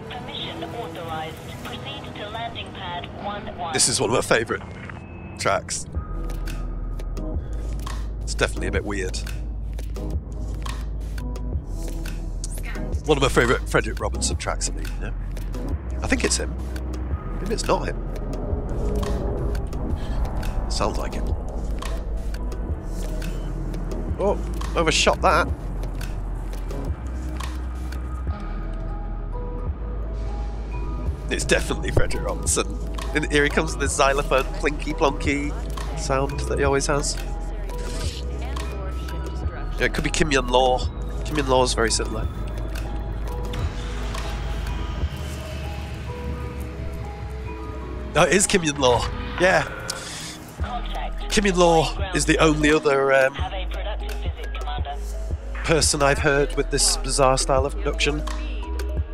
[SPEAKER 2] Permission authorized. Proceed to landing pad 11.
[SPEAKER 1] This is one of my favourite tracks. It's definitely a bit weird. One of my favourite Frederick Robinson tracks, I mean. Yeah. I think it's him. Maybe it's not him. Sounds like him. Oh, overshot that. It's definitely Frederick Robinson. And here he comes with this xylophone plinky plonky sound that he always has. Yeah, it could be Kim Yun Law. Kim Yun Law is very similar. Oh, it is Kim Yun Law. Yeah.
[SPEAKER 2] Contact.
[SPEAKER 1] Kim Yun Law is the only other
[SPEAKER 2] Have a productive visit, Commander.
[SPEAKER 1] person I've heard with this bizarre style of production.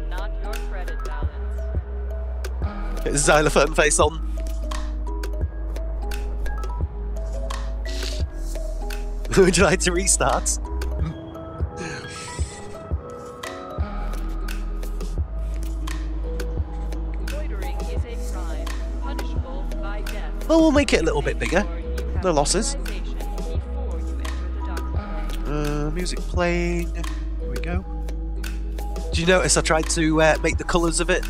[SPEAKER 5] Not your credit balance.
[SPEAKER 1] Get his xylophone face on. Would you like to restart?
[SPEAKER 5] Loitering is a crime, punishable by death.
[SPEAKER 1] Well, we'll make it a little bit bigger.
[SPEAKER 5] Or you have
[SPEAKER 1] No losses.
[SPEAKER 5] authorization before you enter the document.
[SPEAKER 1] Music playing. Here we go. Do you notice I tried to make the colours of it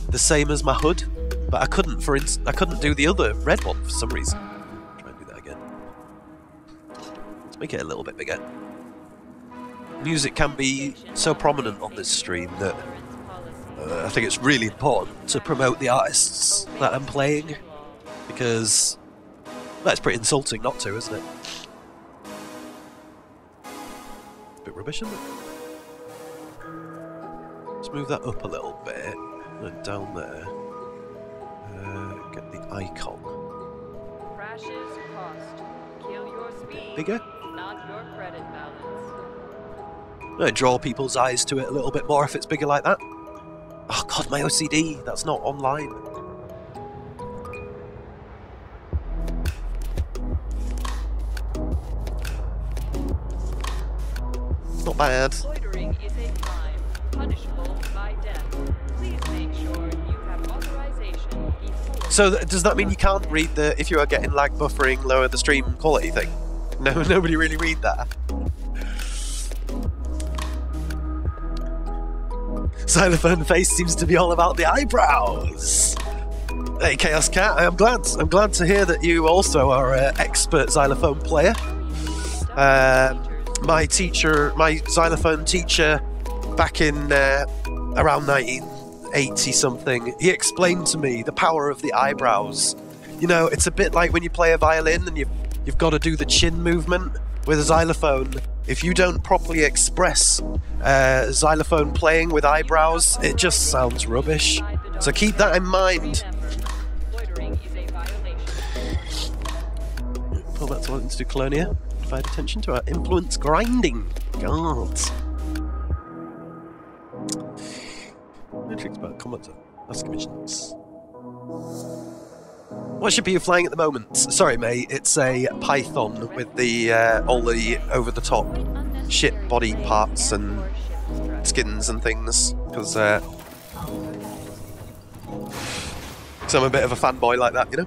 [SPEAKER 1] the same as my HUD, but I couldn't. I couldn't do the other red one for some reason. Try and do that again. Let's make it a little bit bigger. Music can be so prominent on this stream that I think it's really important to promote the artists that I'm playing, because that's pretty insulting not to, isn't it? Bit rubbish, isn't it? Let's move that up a little bit and down there. Get the icon.
[SPEAKER 5] Crashes cost. Kill your speed.
[SPEAKER 1] Bigger.
[SPEAKER 5] Not your credit balance.
[SPEAKER 1] Draw people's eyes to it a little bit more if it's bigger like that. Oh god, my OCD, that's not online. Not bad.
[SPEAKER 5] Loitering is a crime, punishable by death. Please make sure you have authorization before.
[SPEAKER 1] So does that mean you can't read the, if you are getting lag buffering, lower the stream quality thing? No, nobody really read that. Xylophone face seems to be all about the eyebrows. Hey, Chaos Cat, I'm glad to hear that you also are an expert xylophone player. My xylophone teacher, back in around 1980 something, he explained to me the power of the eyebrows. You know, it's a bit like when you play a violin and you've got to do the chin movement. With a xylophone, if you don't properly express xylophone playing with eyebrows, it just sounds rubbish. So keep that in mind.
[SPEAKER 5] Loitering is a violation.
[SPEAKER 1] Pull back to wanting to do Colonia. Provide attention to our influence grinding. God. No tricks about combat. Ask commissions. What ship are you flying at the moment? Sorry, mate. It's a Python with the all the over-the-top ship body parts and skins and things. Because so I'm a bit of a fanboy like that, you know.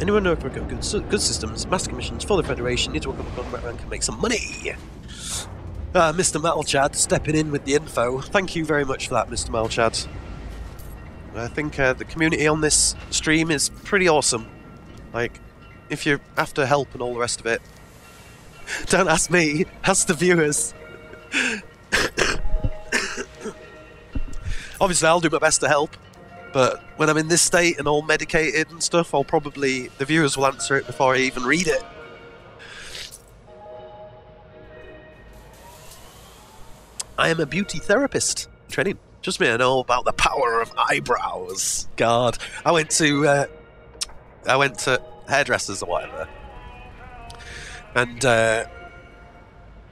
[SPEAKER 1] Anyone know if we've got good systems, master commissions for the Federation, need to work on the combat rank and make some money? Mr. Metalchad stepping in with the info. Thank you very much for that, Mr. Metalchad. I think the community on this stream is pretty awesome. Like, if you're after help and all the rest of it, don't ask me, ask the viewers. Obviously, I'll do my best to help, but when I'm in this state and all medicated and stuff, the viewers will answer it before I even read it. I am a beauty therapist. Training. Trust me, I know about the power of eyebrows. God. I went to hairdressers or whatever. And the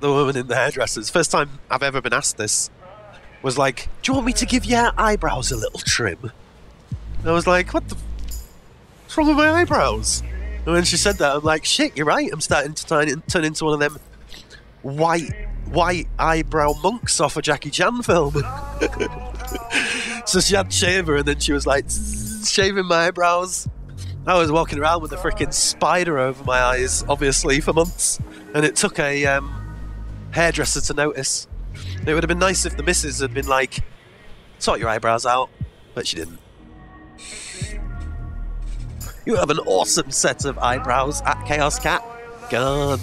[SPEAKER 1] woman in the hairdressers, first time I've ever been asked this, was like, do you want me to give your eyebrows a little trim? And I was like, what's wrong with my eyebrows? And when she said that, I'm like, shit, you're right. I'm starting to turn into one of them white eyebrow monks off a Jackie Chan film. So she had to shave her, and then she was like shaving my eyebrows. I was walking around with a freaking spider over my eyes, obviously, for months, and it took a hairdresser to notice. It would have been nice if the missus had been like, sort your eyebrows out, but she didn't. You have an awesome set of eyebrows at Chaos Cat. God.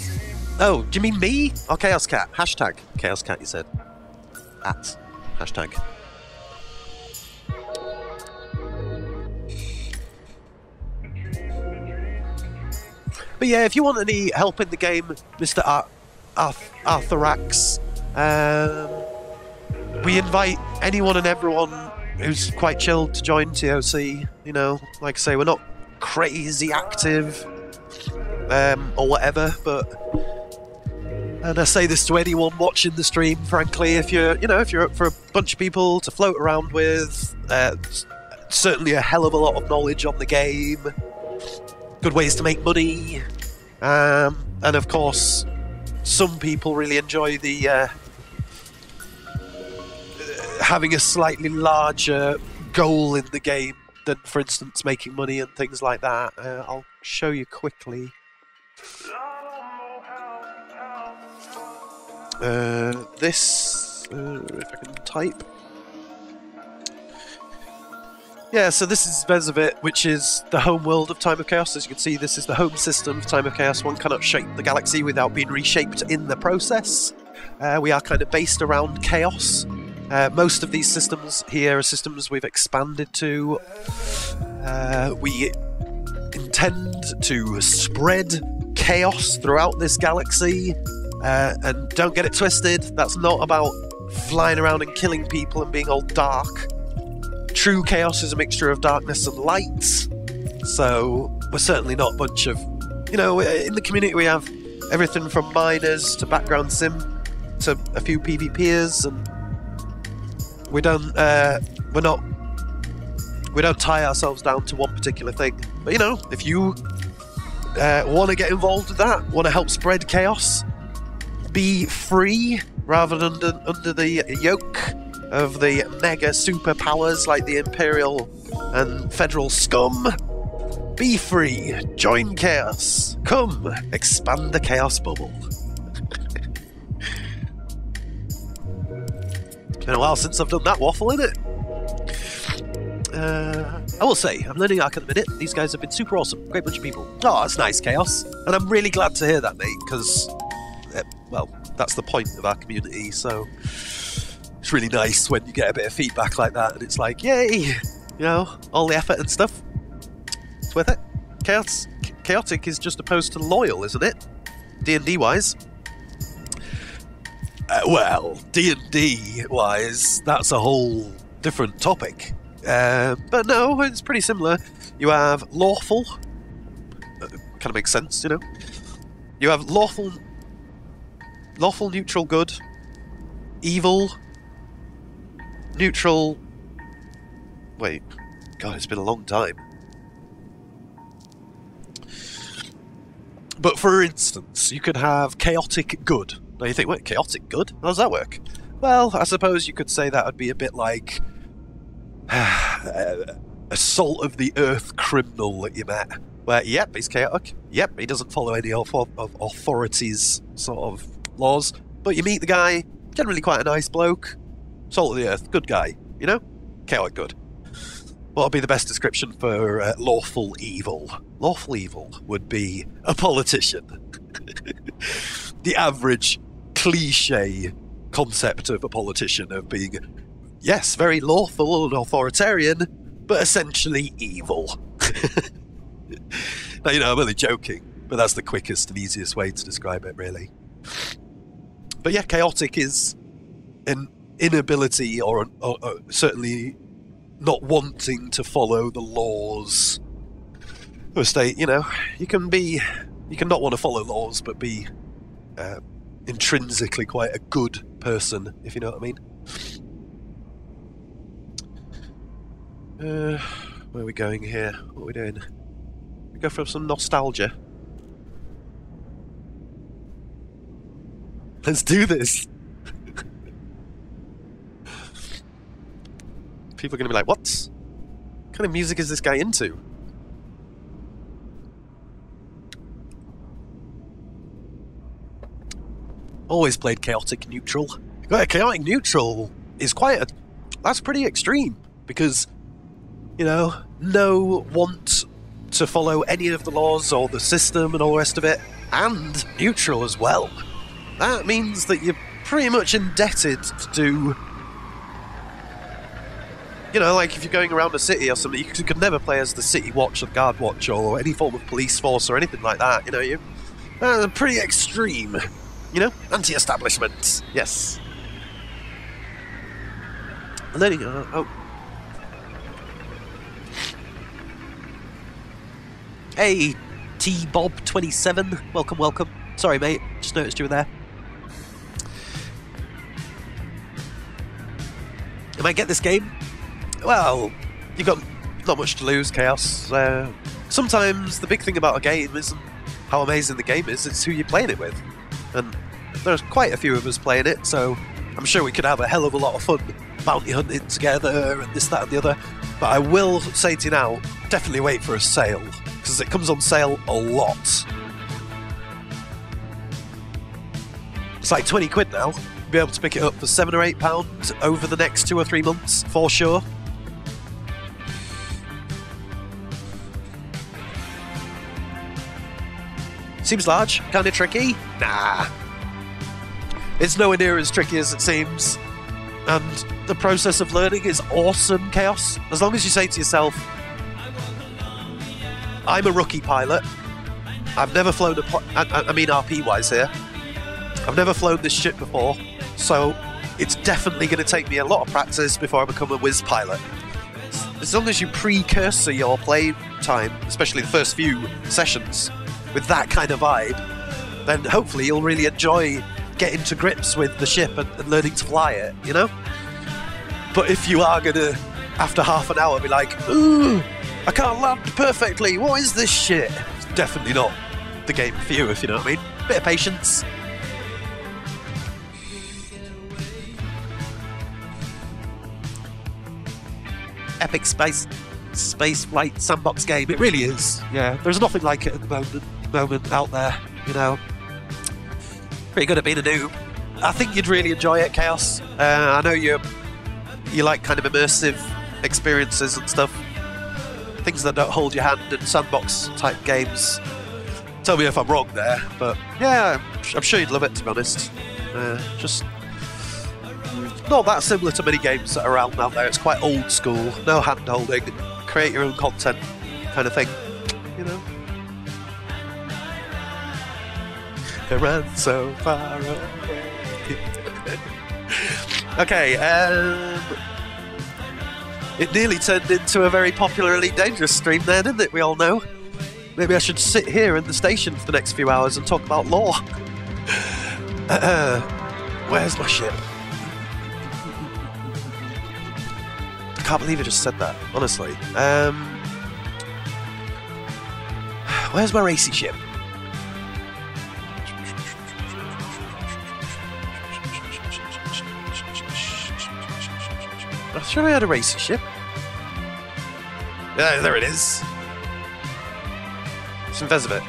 [SPEAKER 1] Oh, do you mean me? Oh, Chaos Cat. Hashtag Chaos Cat, you said. At. Hashtag. But yeah, if you want any help in the game, Mr. Arthurax, we invite anyone and everyone who's quite chilled to join TOC. You know, like I say, we're not crazy active or whatever, but and I say this to anyone watching the stream, frankly, if you're up for a bunch of people to float around with, certainly a hell of a lot of knowledge on the game, good ways to make money, and of course, some people really enjoy the having a slightly larger goal in the game than, for instance, making money and things like that. I'll show you quickly. This, if I can type. Yeah, so this is Vezavit, which is the home world of Time of Chaos. As you can see, this is the home system of Time of Chaos. One cannot shape the galaxy without being reshaped in the process. We are kind of based around chaos. Most of these systems here are systems we've expanded to. We intend to spread chaos throughout this galaxy. And don't get it twisted, that's not about flying around and killing people and being all dark. True chaos is a mixture of darkness and light, so we're certainly not a bunch of... You know, in the community we have everything from miners to background sim to a few PvPers, and we don't tie ourselves down to one particular thing. But you know, if you want to get involved with that, want to help spread chaos, be free rather than under the yoke of the mega superpowers like the Imperial and Federal scum. Be free, join chaos, come, expand the chaos bubble. It's been a while since I've done that waffle, innit? I will say, I'm learning Arc at the minute. These guys have been super awesome, great bunch of people. Oh, that's nice, Chaos. And I'm really glad to hear that, mate, because, well, that's the point of our community, so it's really nice when you get a bit of feedback like that, and it's like, yay, you know, all the effort and stuff, it's worth it. Chaotic is just opposed to loyal, isn't it? D&D wise. Well, D&D wise, that's a whole different topic. But no, it's pretty similar. You have lawful, kind of makes sense, you know. You have lawful, neutral, good, evil, neutral. Wait, God, it's been a long time. But for instance, you could have chaotic good. Now you think, wait, chaotic good? How does that work? Well, I suppose you could say that would be a bit like assault of the earth criminal that you met. Where, yep, he's chaotic. Yep, he doesn't follow any of authorities' sort of laws. But you meet the guy, generally quite a nice bloke. Salt of the earth, good guy, you know? Chaotic good. What would be the best description for lawful evil? Lawful evil would be a politician. The average cliche concept of a politician of being, yes, very lawful and authoritarian, but essentially evil. Now, you know, I'm only joking, but that's the quickest and easiest way to describe it, really. But yeah, chaotic is an inability or certainly not wanting to follow the laws of a state. You know, you can not want to follow laws, but be intrinsically quite a good person, if you know what I mean. Where are we going here? What are we doing? We go for some nostalgia. Let's do this. People are going to be like, what kind of music is this guy into? Always played chaotic neutral. Well, chaotic neutral is that's pretty extreme, because, you know, no want to follow any of the laws or the system and all the rest of it. and neutral as well. That means that you're pretty much indebted to do... You know, like if you're going around a city or something, you could never play as the city watch or guard watch or any form of police force or anything like that. You know, you're pretty extreme. You know, anti-establishment. Yes. Learning. Oh. Hey, T-Bob27. Welcome, welcome. Sorry, mate. Just noticed you were there. I might get this game. Well, you've got not much to lose, Chaos. Sometimes the big thing about a game isn't how amazing the game is, it's who you're playing it with. And there's quite a few of us playing it, so I'm sure we could have a hell of a lot of fun bounty hunting together and this, that and the other. But I will say to you now, definitely wait for a sale, because it comes on sale a lot. It's like 20 quid now. You'll be able to pick it up for £7 or £8 over the next 2 or 3 months, for sure. Seems large, kind of tricky. Nah. It's nowhere near as tricky as it seems. And the process of learning is awesome, Chaos. As long as you say to yourself, I'm a rookie pilot. I've never flown I mean RP-wise here. I've never flown this ship before, so it's definitely going to take me a lot of practice before I become a whiz pilot. As long as you precursor your play time, especially the first few sessions, with that kind of vibe, then hopefully you'll really enjoy getting to grips with the ship and learning to fly it, you know? But if you are going to, after half an hour, be like, ooh, I can't land perfectly, what is this shit? It's definitely not the game for you, if you know what I mean. Bit of patience. Epic space flight sandbox game. It really is. Yeah, there's nothing like it at the moment out there, you know. Pretty good at being a noob. I think you'd really enjoy it, Chaos. I know you like kind of immersive experiences and stuff. Things that don't hold your hand in sandbox type games. Tell me if I'm wrong there, but yeah, I'm sure you'd love it, to be honest. Just not that similar to many games that are around out there. It's quite old school, no hand holding, create your own content kind of thing, you know. I ran so far away. Okay, it nearly turned into a very popular Elite Dangerous stream there, didn't it? We all know. Maybe I should sit here in the station for the next few hours and talk about lore. Where's my ship? I can't believe I just said that, honestly. Where's my racy ship? I'm sure I had a racy ship. Yeah, there it is. Some Vezivit.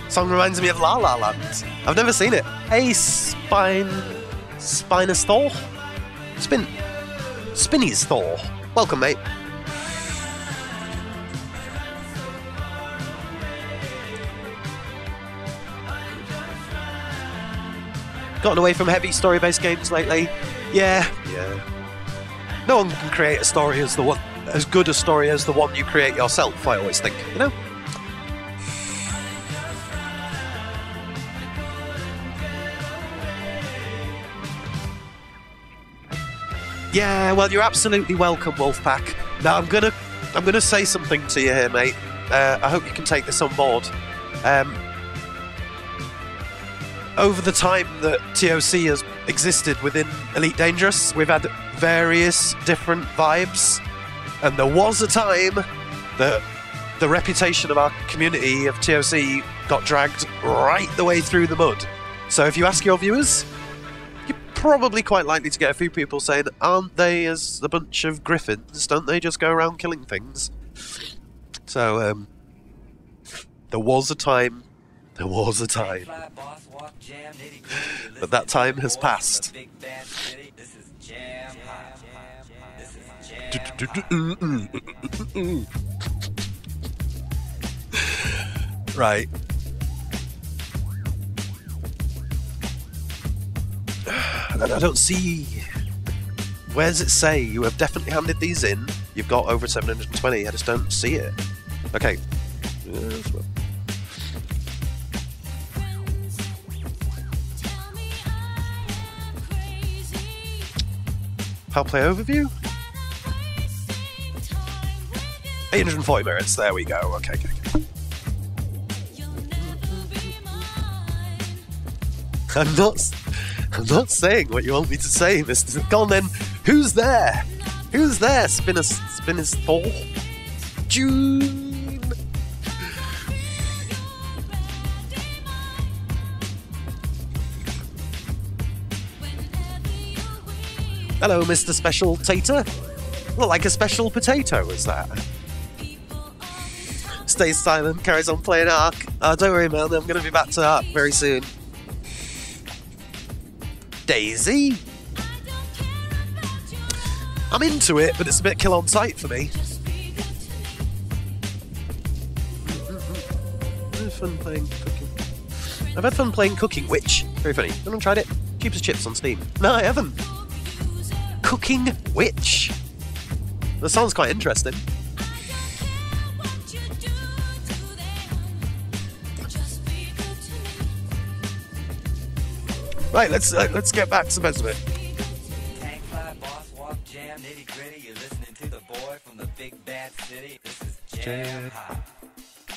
[SPEAKER 1] Song reminds me of La La Land. I've never seen it. Hey, Spinus Thor? Spinny's Thor. Welcome, mate. Gotten away from heavy story-based games lately. Yeah. No one can create a story as good a story as the one you create yourself, I always think, you know? Yeah, well, you're absolutely welcome, Wolfpack. Now, I'm gonna say something to you here, mate. I hope you can take this on board. Over the time that TOC has existed within Elite Dangerous, we've had various different vibes, and there was a time that the reputation of our community of TOC got dragged right the way through the mud. So if you ask your viewers, probably quite likely to get a few people saying, aren't they as a bunch of griffins? Don't they just go around killing things? So, There was a time. There was a time. But that time has passed. Right. I don't see. Where does it say you have definitely handed these in? You've got over 720. I just don't see it. Okay. Power play overview? 840 merits. There we go. Okay. I'm not saying what you want me to say, Mr. Go on then. Who's there? Who's there? Spinners Fall. June. Hello, Mr. Special Tater. Look like a special potato, is that? Stays silent, carries on playing Ark. Oh, don't worry, man. I'm going to be back to Ark very soon. Daisy? I'm into it, but it's a bit kill on sight for me. I've had fun playing Cooking Witch. Very funny. Anyone tried it? Cheap as chips on Steam. No, I haven't. Cooking Witch. That sounds quite interesting. Right, let's get back to business.
[SPEAKER 6] Tank fly, boss walk, jam, nitty gritty. You're listening to the boy from the big bad city. This is jam hot.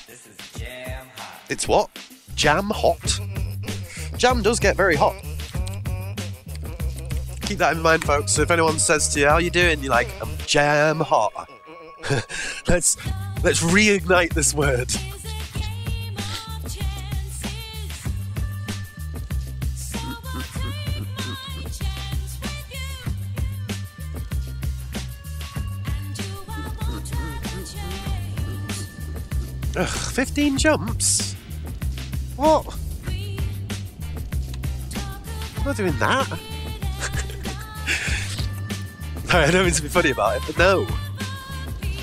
[SPEAKER 6] This is jam hot.
[SPEAKER 1] It's what? Jam hot. Jam does get very hot. Keep that in mind, folks. So if anyone says to you, "How you doing?" you're like, "I'm jam hot." let's reignite this word. Ugh, 15 jumps? What? I'm not doing that. No, I don't mean to be funny about it, but no.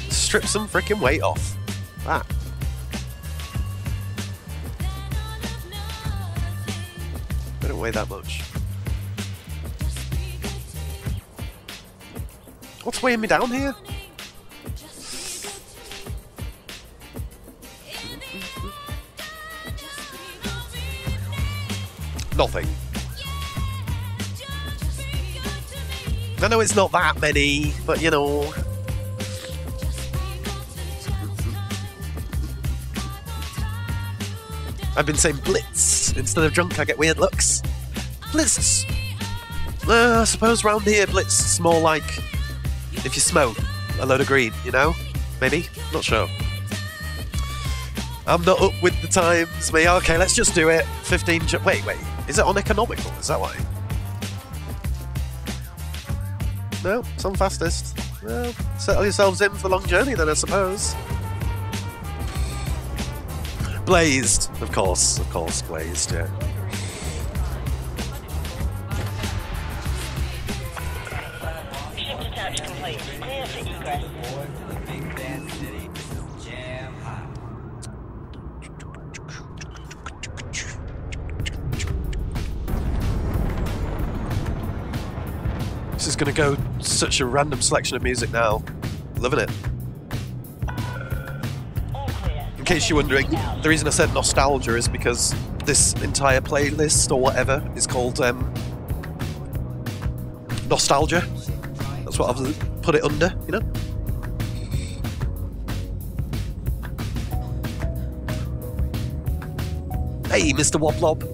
[SPEAKER 1] Strip some freaking weight off. That. I don't weigh that much. What's weighing me down here? Nothing. I know it's not that many, but you know. I've been saying blitz instead of drunk. I get weird looks. Blitz. I suppose round here blitz is more like if you smoke a load of green, you know? Maybe? Not sure. I'm not up with the times, me. Okay, let's just do it. 15. Wait. Is it uneconomical? Is that why? No, it's on fastest. Well, settle yourselves in for the long journey then, I suppose. Blazed, of course, glazed, yeah.
[SPEAKER 2] Shift attach complete. Clear for egress.
[SPEAKER 1] This is going to go such a random selection of music now. Loving it.
[SPEAKER 2] All clear.
[SPEAKER 1] In case you're wondering, the reason I said nostalgia is because this entire playlist or whatever is called nostalgia. That's what I've put it under, you know? Hey, Mr. Woblob.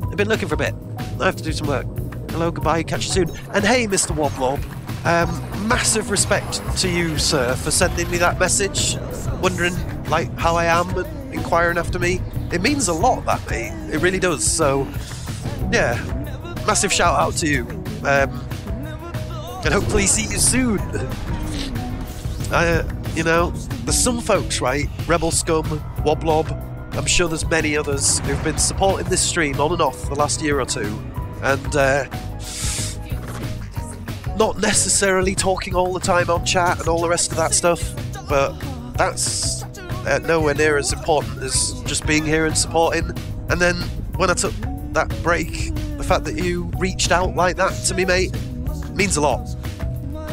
[SPEAKER 1] I've been looking for a bit. I have to do some work. Hello, goodbye, catch you soon. And hey, Mr. Woblob, massive respect to you, sir, for sending me that message, wondering, like, how I am and inquiring after me. It means a lot, that, mate. It really does. So, yeah, massive shout out to you. And hopefully see you soon. You know, there's some folks, right? Rebel Scum, Woblob, I'm sure there's many others who've been supporting this stream on and off the last year or two, and not necessarily talking all the time on chat and all the rest of that stuff, but that's nowhere near as important as just being here and supporting. And then when I took that break, the fact that you reached out like that to me, mate, means a lot.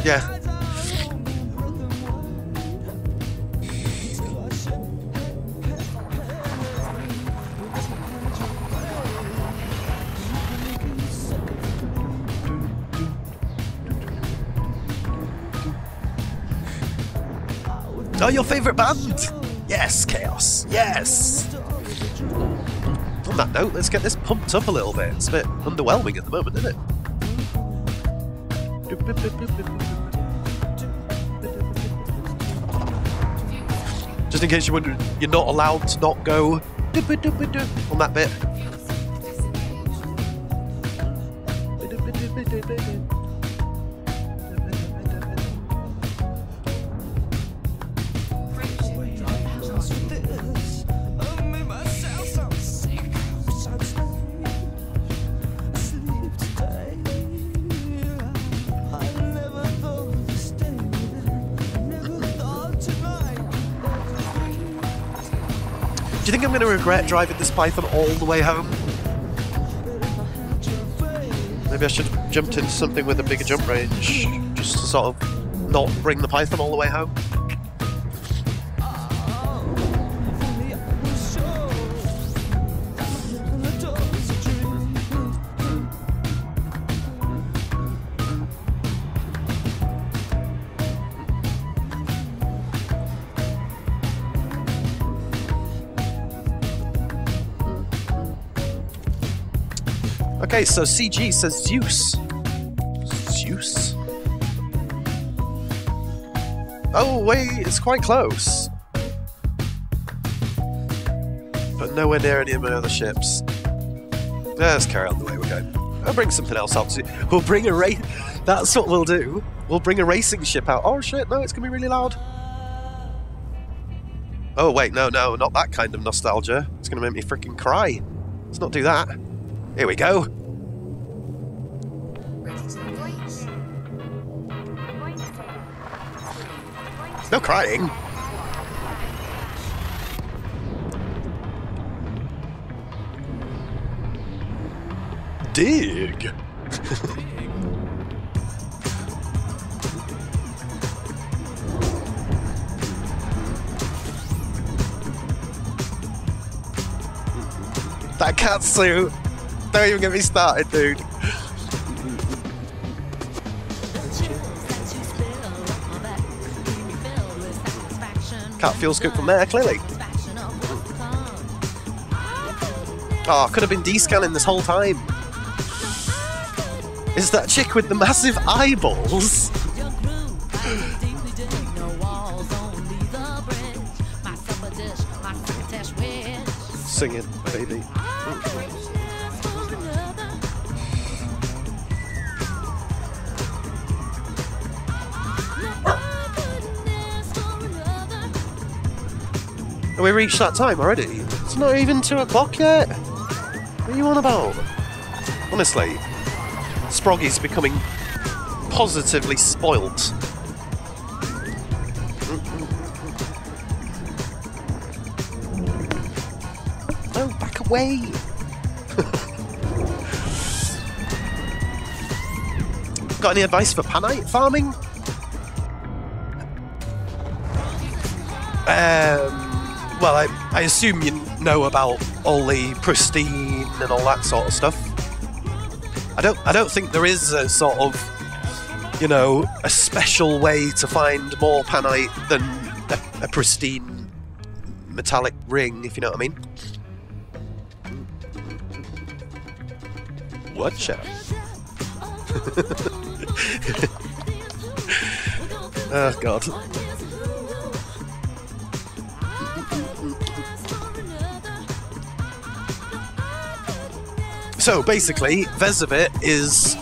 [SPEAKER 1] Yeah. Oh, your favourite band? Yes, Chaos. Yes. On that note, let's get this pumped up a little bit. It's a bit underwhelming at the moment, isn't it? Just in case you're wondering, you're not allowed to not go on that bit. Do you think I'm going to regret driving this Python all the way home? Maybe I should have jumped into something with a bigger jump range, just to sort of not bring the Python all the way home. Okay, so CG says Zeus. Zeus? Oh, wait, it's quite close. But nowhere near any of my other ships. Let's carry on the way we're going. I'll bring something else out. We'll bring a race. That's what we'll do. We'll bring a racing ship out. Oh shit, no, it's gonna be really loud. Oh wait, no, not that kind of nostalgia. It's gonna make me freaking cry. Let's not do that. Here we go. No crying. Dig. That catsuit. Don't even get me started, dude. Cat feels good from there, clearly. Oh, could have been D-scanning this whole time. Is that chick with the massive eyeballs? Sing it, baby. Have we reached that time already? It's not even 2 o'clock yet. What are you on about? Honestly, Sproggy's becoming positively spoilt. No, back away! Got any advice for panite farming? Well, I assume you know about all the pristine and all that sort of stuff. I don't think there is a sort of, you know, a special way to find more panite than a pristine metallic ring, if you know what I mean. Watch out. Oh god. So basically, Vezavit is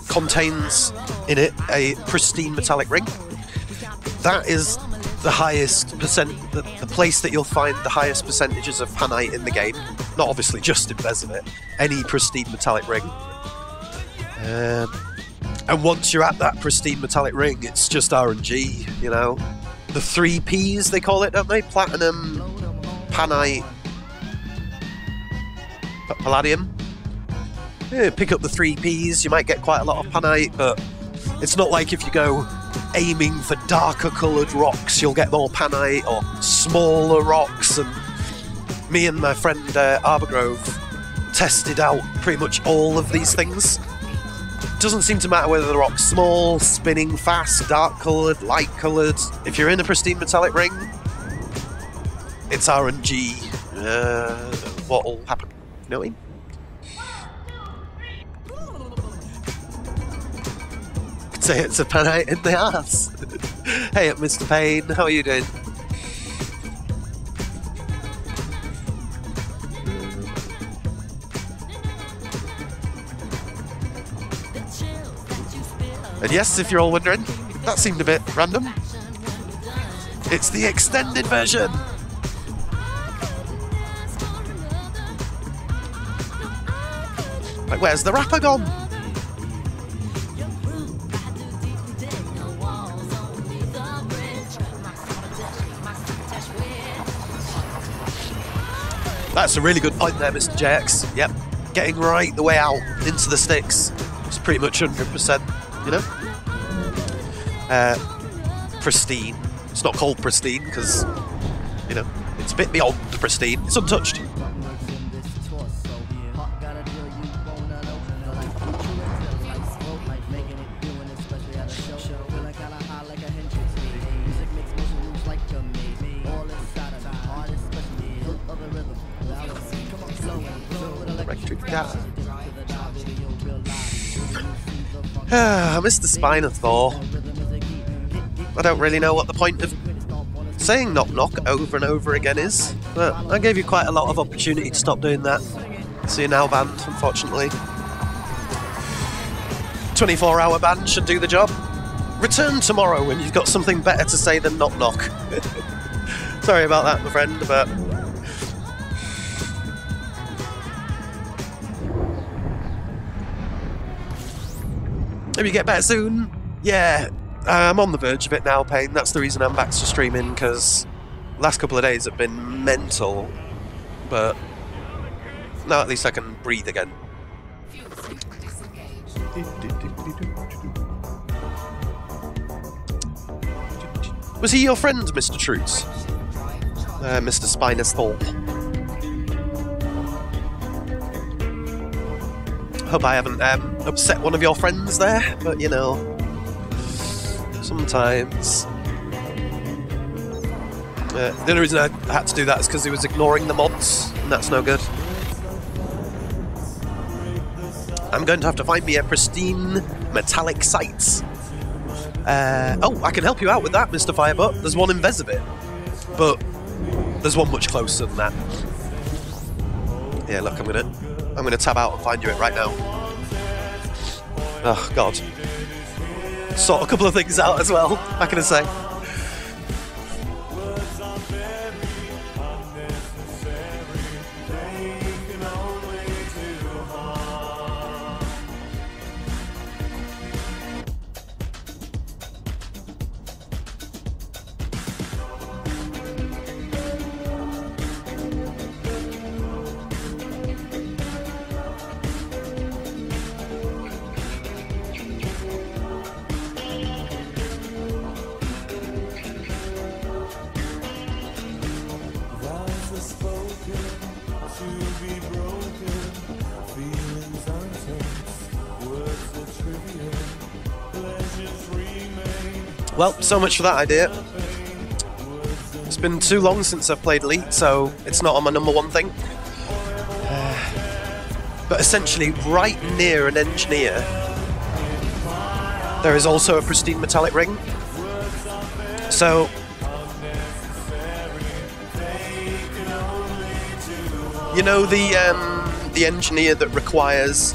[SPEAKER 1] contains in it a pristine metallic ring. That is the highest the place that you'll find the highest percentages of panite in the game. Not obviously just in Vezivit, any pristine metallic ring. And once you're at that pristine metallic ring, it's just RNG, you know. The 3 Ps, they call it, don't they? Platinum, panite, palladium. Yeah, pick up the 3 Ps, you might get quite a lot of panite, but it's not like if you go aiming for darker coloured rocks, you'll get more panite, or smaller rocks. And me and my friend Arborgrove tested out pretty much all of these things. Doesn't seem to matter whether the rock's small, spinning fast, dark coloured, light coloured. If you're in a pristine metallic ring, it's RNG. What'll happen? You know what I mean? Could say it's a panite in the ass. Hey, Mr. Payne, how are you doing? And yes, if you're all wondering, that seemed a bit random. It's the extended version! Like, where's the rapper gone? That's a really good point there, Mr. JX. Yep, getting right the way out into the sticks. It's pretty much 100%. You know? Pristine. It's not called pristine because, you know, it's a bit beyond pristine. It's untouched. I missed the Spinosaur. I don't really know what the point of saying knock knock over and over again is, but I gave you quite a lot of opportunity to stop doing that. So you're now banned, unfortunately. 24-hour ban should do the job. Return tomorrow when you've got something better to say than knock knock. Sorry about that, my friend, but... Maybe get better soon. Yeah, I'm on the verge of it now, Payne. That's the reason I'm back to streaming, because last couple of days have been mental. But now at least I can breathe again. Was he your friend, Mr. Truce? Mr. Spinus Thorpe. Hope I haven't upset one of your friends there, but you know, sometimes. The only reason I had to do that is because he was ignoring the mods, and that's no good. I'm going to have to find me a pristine metallic site. Oh, I can help you out with that, Mr. Firebutt. There's one in Vezivit, but there's one much closer than that. Yeah, look, I'm gonna tab out and find you it right now. Oh god. Sort a couple of things out as well, what can I say? Well, so much for that idea. It's been too long since I've played Elite, so it's not on my #1 thing. But essentially, right near an engineer, there is also a pristine metallic ring. So, you know the engineer that requires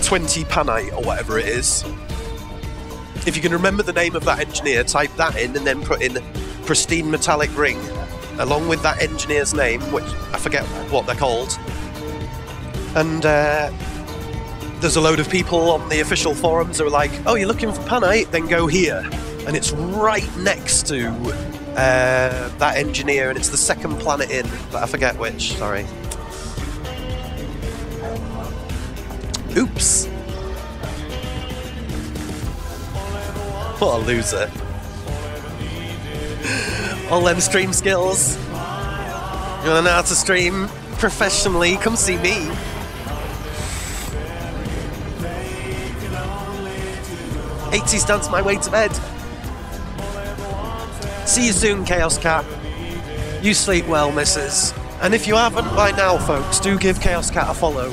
[SPEAKER 1] 20 panite or whatever it is. if you can remember the name of that engineer, type that in and then put in pristine metallic ring along with that engineer's name, which I forget what they're called. And there's a load of people on the official forums who are like, oh, you're looking for Panite? Then go here. And it's right next to that engineer, and it's the second planet in, but I forget which, sorry. Oops. What a loser. All them stream skills. You wanna know how to stream professionally? Come see me. '80s dance my way to bed. See you soon, Chaos Cat. You sleep well, missus. And if you haven't by now, folks, do give Chaos Cat a follow.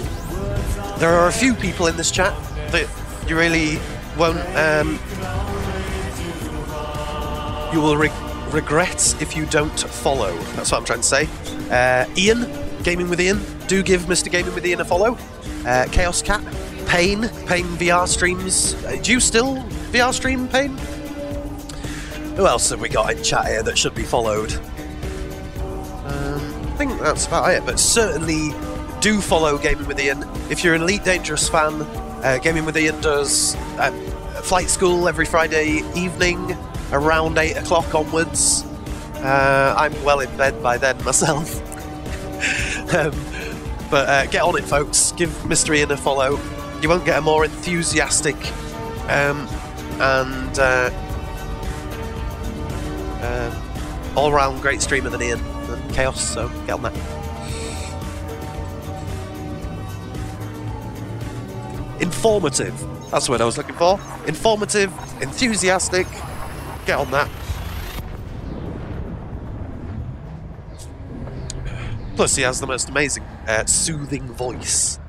[SPEAKER 1] There are a few people in this chat that you really won't... you will regret if you don't follow. That's what I'm trying to say. Ian, Gaming with Ian. Do give Mr. Gaming with Ian a follow. Chaos Cat. Pain VR streams. Do you still VR stream, Pain? Who else have we got in chat here that should be followed? I think that's about it, but certainly do follow Gaming with Ian. If you're an Elite Dangerous fan, Gaming with Ian does Flight School every Friday evening around 8 o'clock onwards. I'm well in bed by then myself. But get on it, folks. Give Mr. Ian a follow. You won't get a more enthusiastic and all-round great streamer than Ian and Chaos, so get on that. Informative. That's the word I was looking for. Informative, enthusiastic. Get on that. Plus, he has the most amazing, soothing voice.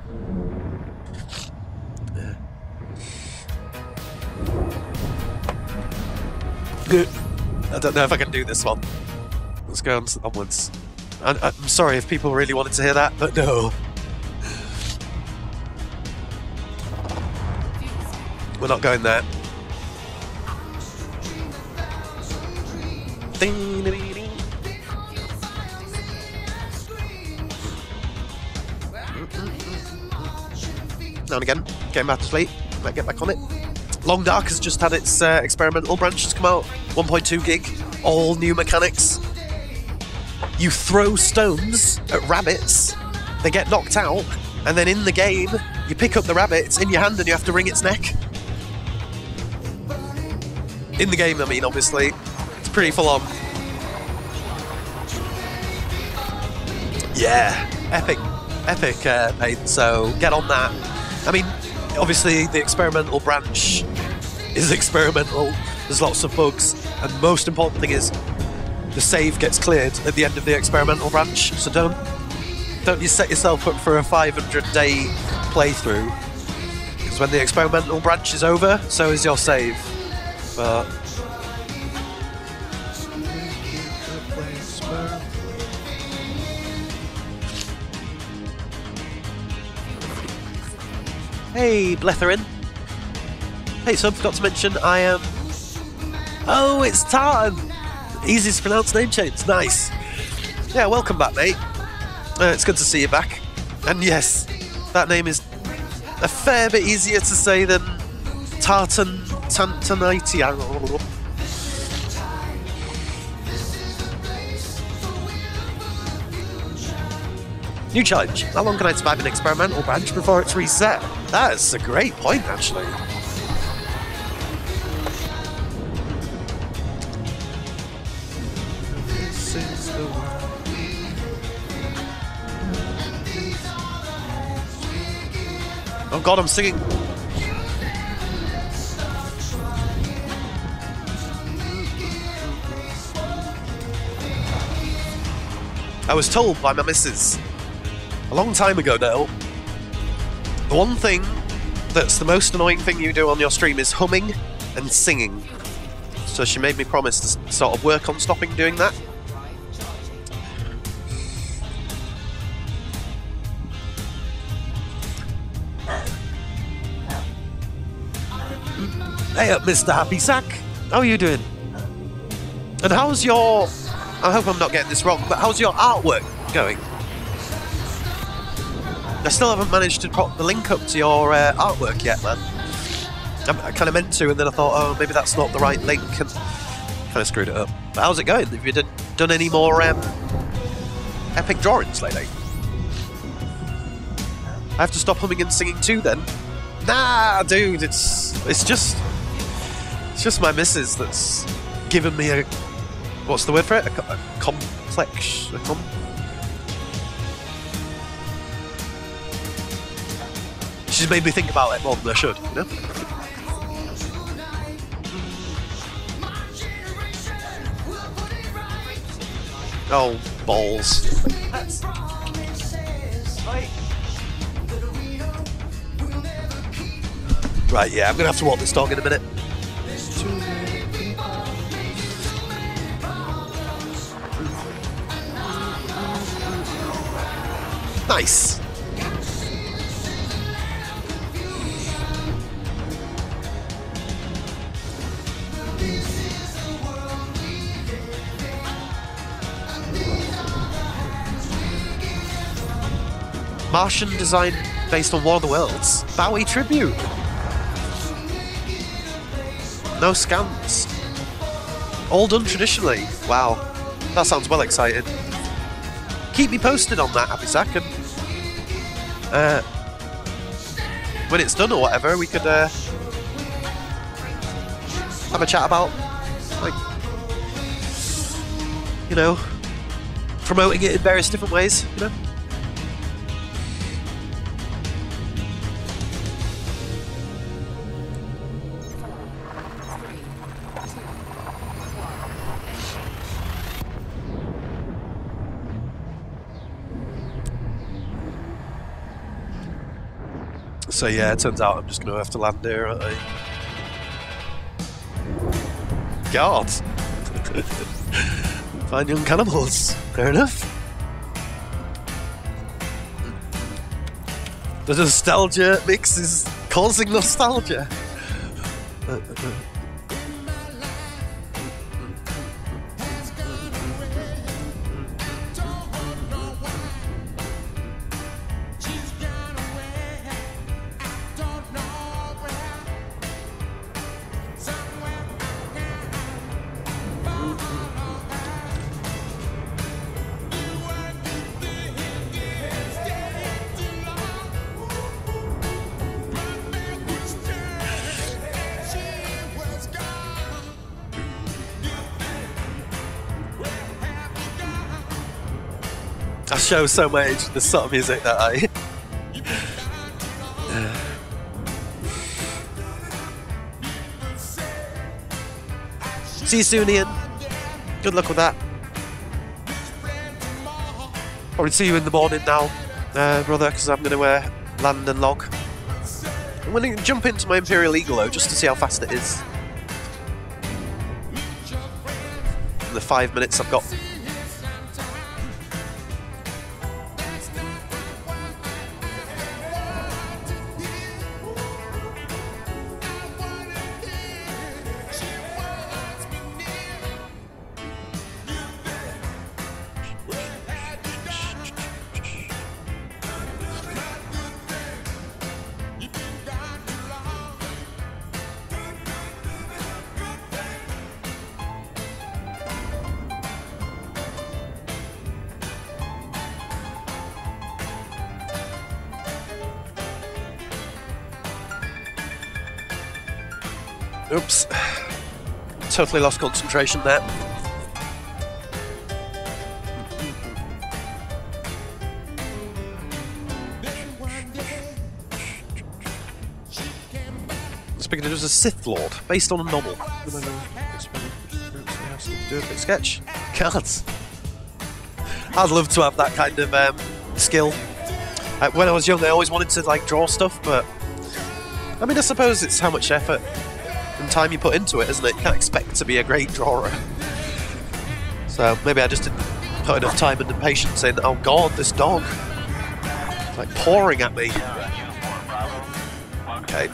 [SPEAKER 1] I don't know if I can do this one. Let's go onwards. I'm sorry if people really wanted to hear that, but no. We're not going there. Now and again, getting back to sleep. Might get back on it. Long Dark has just had its experimental branches come out. 1.2 gig, all new mechanics. You throw stones at rabbits, they get knocked out, and then in the game, you pick up the rabbit, it's in your hand and you have to wring its neck. In the game, I mean, obviously. It's pretty full on. Yeah, epic paint, so get on that. I mean, obviously the experimental branch is experimental, there's lots of bugs, and the most important thing is the save gets cleared at the end of the experimental branch, so don't you set yourself up for a 500-day playthrough, because when the experimental branch is over, so is your save. But hey, Bletherin. Hey, so I forgot to mention I am... Oh, it's Tartan! Easiest to pronounce name change, nice. Yeah, welcome back, mate. It's good to see you back. And yes, that name is a fair bit easier to say than Tartan Tantanite. New challenge. How long can I survive an experimental branch before it's reset? That's a great point, actually. This is the world. Oh god, I'm singing. I was told by my missus a long time ago now, the one thing that's the most annoying thing you do on your stream is humming and singing. So she made me promise to sort of work on stopping doing that. Hey up, Mr. Happy Sack. How are you doing? And how's your... I hope I'm not getting this wrong, but how's your artwork going? I still haven't managed to put the link up to your artwork yet, man. I kind of meant to, and then I thought, oh, maybe that's not the right link, and kind of screwed it up. But how's it going? Have you done any more epic drawings lately? I have to stop humming and singing too, then? Nah, dude, it's just my missus that's given me a... What's the word for it? A complex... She's made me think about it more than I should, you know? Oh, balls. Right, yeah, I'm gonna have to walk this dog in a minute. Nice. Martian design based on War of the Worlds. Bowie tribute. No scans. All done traditionally. Wow. That sounds well exciting. Keep me posted on that, Happy Sack, and when it's done or whatever, we could have a chat about, like, you know, promoting it in various different ways, you know? So yeah, it turns out I'm just going to have to land here, aren't I? God! Fine young cannibals. Fair enough. The nostalgia mix is causing nostalgia. I show so my age the sort of music that I... See you soon, Ian. Good luck with that. Probably see you in the morning now, brother, because I'm going to land and log. I'm going to jump into my Imperial Eagle, though, just to see how fast it is. In the 5 minutes I've got. Oops. Totally lost concentration there. Speaking of, there's a Sith Lord based on a novel. Do a bit sketch. Cards. I'd love to have that kind of skill. When I was young, I always wanted to like draw stuff, but I mean, I suppose it's how much effort and time you put into it, isn't it? You can't expect to be a great drawer. So maybe I just didn't put enough time and patience in. Oh God, this dog! It's like pouring at me. Okay.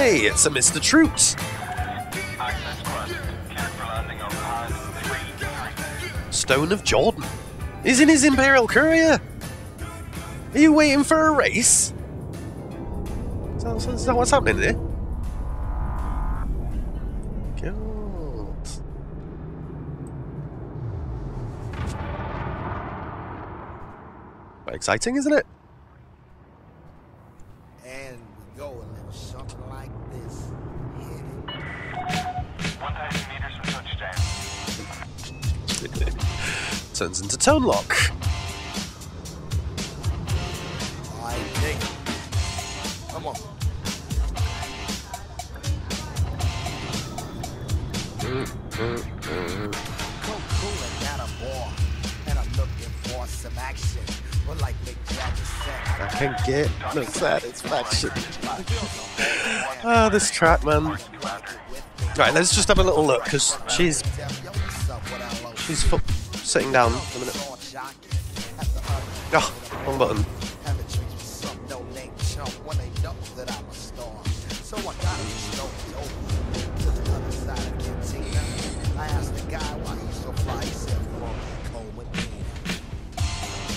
[SPEAKER 1] Hey, it's a Mr. Troot. Stone of Jordan. He's in his Imperial Courier. Are you waiting for a race? Is that what's happening here? God. Quite exciting, isn't it?
[SPEAKER 7] And we go a little something like this. Hit
[SPEAKER 4] 1,000 meters from touchdown.
[SPEAKER 1] Turns into tone lock.
[SPEAKER 7] it. Alright, dig it. Come on. Cool, and got a bar. And I'm looking for some action. But like Mick Jagger said,
[SPEAKER 1] I can get no satisfaction. Ah, this track, man. Right, let's just have a little look, because she's sitting down a minute. Oh, wrong button.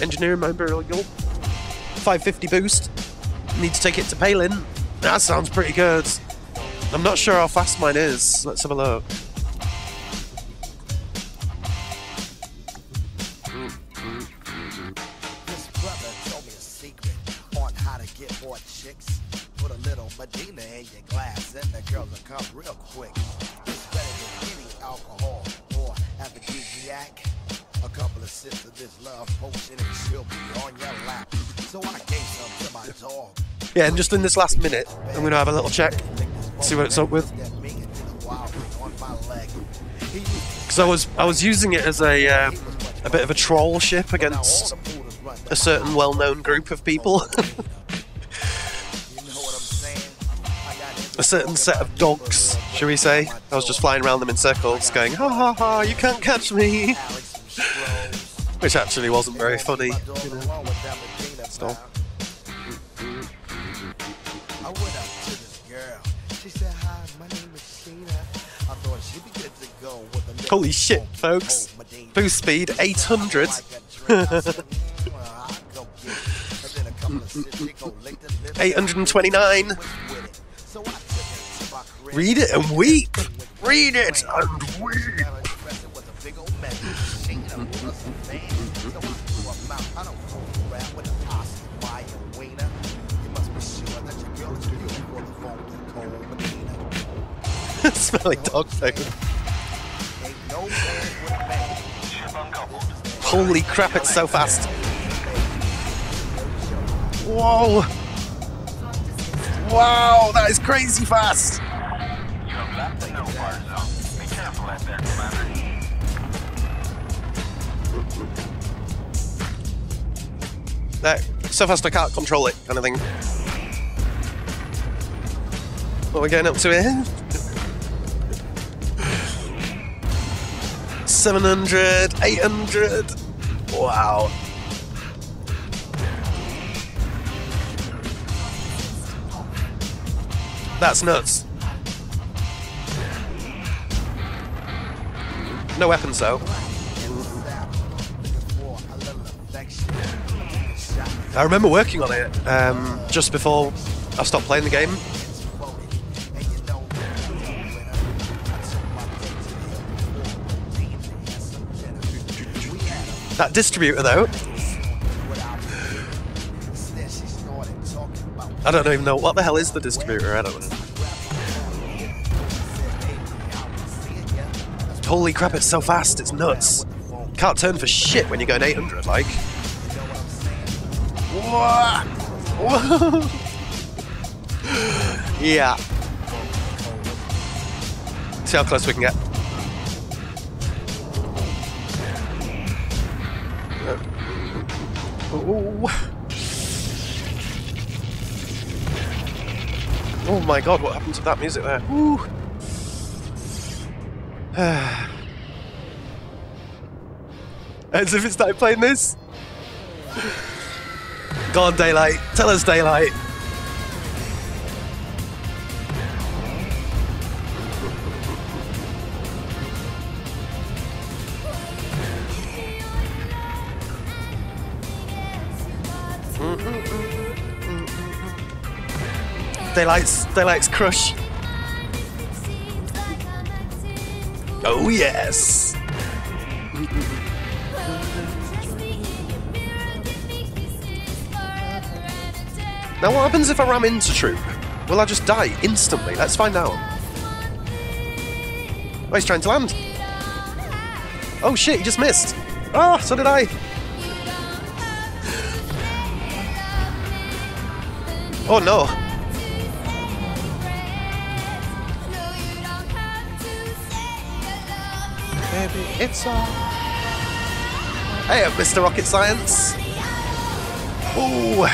[SPEAKER 1] Engineering my Imperial 550 boost. Need to take it to Palin. That sounds pretty good. I'm not sure how fast mine is. Let's have a look.
[SPEAKER 7] This brother told me a secret on how to get more chicks. Put a little Medina in your glass and the girls will come real quick. It's better than any alcohol or aphrodisiac. A couple of sips of this love potion and she'll be on your lap. So I gave some to my dog.
[SPEAKER 1] Yeah, and just in this last minute, I'm going to have a little check, see what it's up with. Because I was using it as a bit of a troll ship against a certain well-known group of people. A certain set of dogs, shall we say. I was just flying around them in circles going, ha ha ha, you can't catch me. Which actually wasn't very funny, you know. Stop.
[SPEAKER 7] I went up to this girl. She said, hi, my name is Sheena. I thought she'd be good to go with a little
[SPEAKER 1] Holy shit, folks. Boost speed 800. 829. Read it and weep. Read it and weep. Smelly dog food. Holy crap, it's so fast. Whoa. Wow, that is crazy fast. So fast I can't control it, kind of thing. What are we getting up to here? 700, 800. Wow. That's nuts. No weapons though. I remember working on it just before I stopped playing the game. That distributor though, I don't even know what the hell is the distributor. I don't know. Holy crap! It's so fast. It's nuts. Can't turn for shit when you're going 800. Like. What? Yeah. See how close we can get. Oh my god, what happened to that music there? Woo. As if it started playing this. Go on, Daylight. Tell us, Daylight. Daylight's crush. Oh yes. Now what happens if I ram into Troop? Will I just die instantly? Let's find out. Oh, he's trying to land. Oh shit, he just missed. Oh, so did I. Oh no. Baby, it's all. Hey, Mr. Rocket Science. Ooh.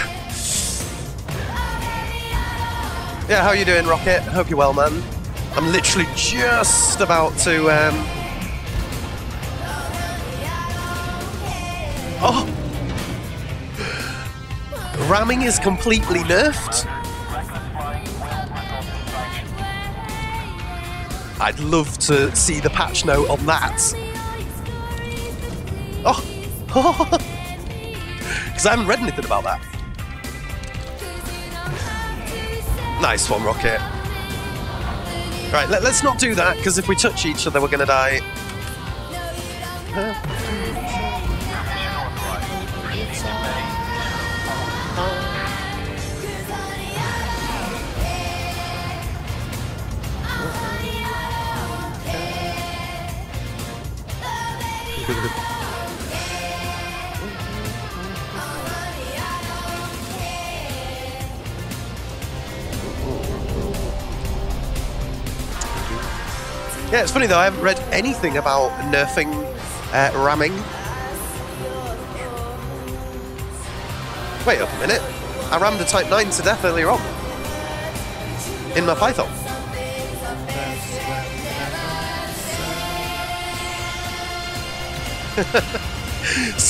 [SPEAKER 1] Yeah, how you doing, Rocket? Hope you're well, man. I'm literally just about to, Oh! Ramming is completely nerfed? I'd love to see the patch note on that. Oh! Because I haven't read anything about that. Nice one, Rocket. Right, let's not do that, because if we touch each other, we're going to die. Yeah, it's funny though, I haven't read anything about nerfing ramming. Wait up a minute. I rammed a Type 9 to death earlier on. In my Python.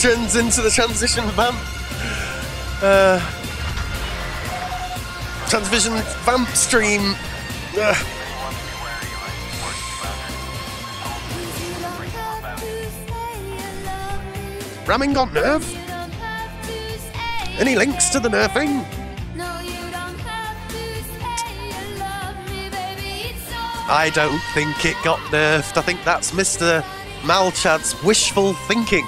[SPEAKER 1] Turns into the transition vamp. Transition vamp stream. Ramming got nerfed? Any links to the nerfing? I don't think it got nerfed. I think that's Mr. Malchad's wishful thinking.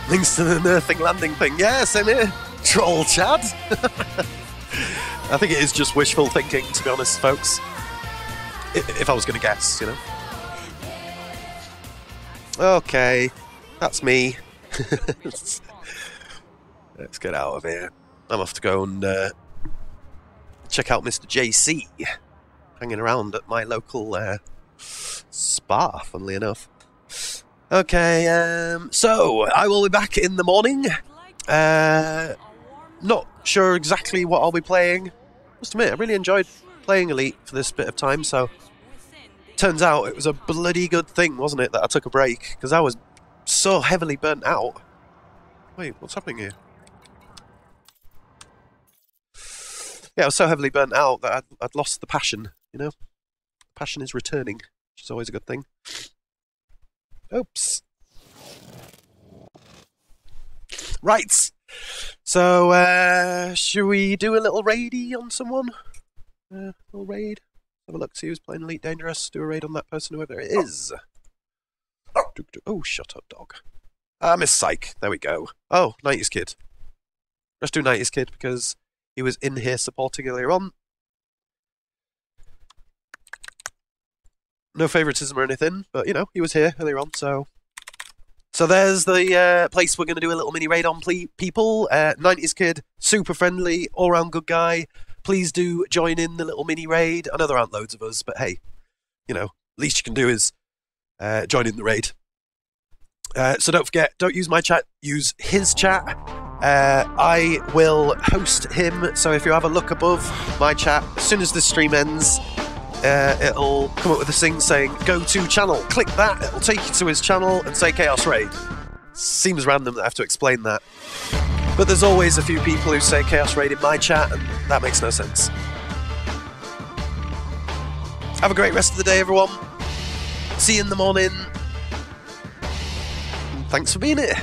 [SPEAKER 1] Links to the nerfing landing thing. Yeah, same here. Troll Chad. I think it is just wishful thinking, to be honest, folks. If I was going to guess, you know. Okay, that's me. Let's get out of here. I'm off to go and check out Mr. JC hanging around at my local spa, funnily enough. Okay, so I will be back in the morning. Not sure exactly what I'll be playing. Must admit, I really enjoyed playing Elite for this bit of time, so turns out it was a bloody good thing, wasn't it, that I took a break, because I was so heavily burnt out. Wait, what's happening here? Yeah, I was so heavily burnt out that I'd lost the passion, you know? Passion is returning, which is always a good thing. Oops. Right. So, should we do a little raidy on someone? Little raid. Have a look, see who's playing Elite Dangerous. Do a raid on that person, whoever it is. Oh, shut up, dog. Miss Psych. There we go. Oh, 90s Kid. Let's do 90s Kid because he was in here supporting earlier on. No favoritism or anything, but, you know, he was here earlier on, so... So there's the place we're going to do a little mini raid on, people. 90s Kid, super friendly, all-round good guy. Please do join in the little mini raid. I know there aren't loads of us, but hey, you know, least you can do is join in the raid. So don't forget, don't use my chat, use his chat. I will host him, so if you have a look above my chat, as soon as this stream ends, it'll come up with a thing saying, go to channel. Click that, it'll take you to his channel and say Chaos Raid. Seems random that I have to explain that. But there's always a few people who say Chaos Raid in my chat, and that makes no sense. Have a great rest of the day, everyone. See you in the morning. Thanks for being here.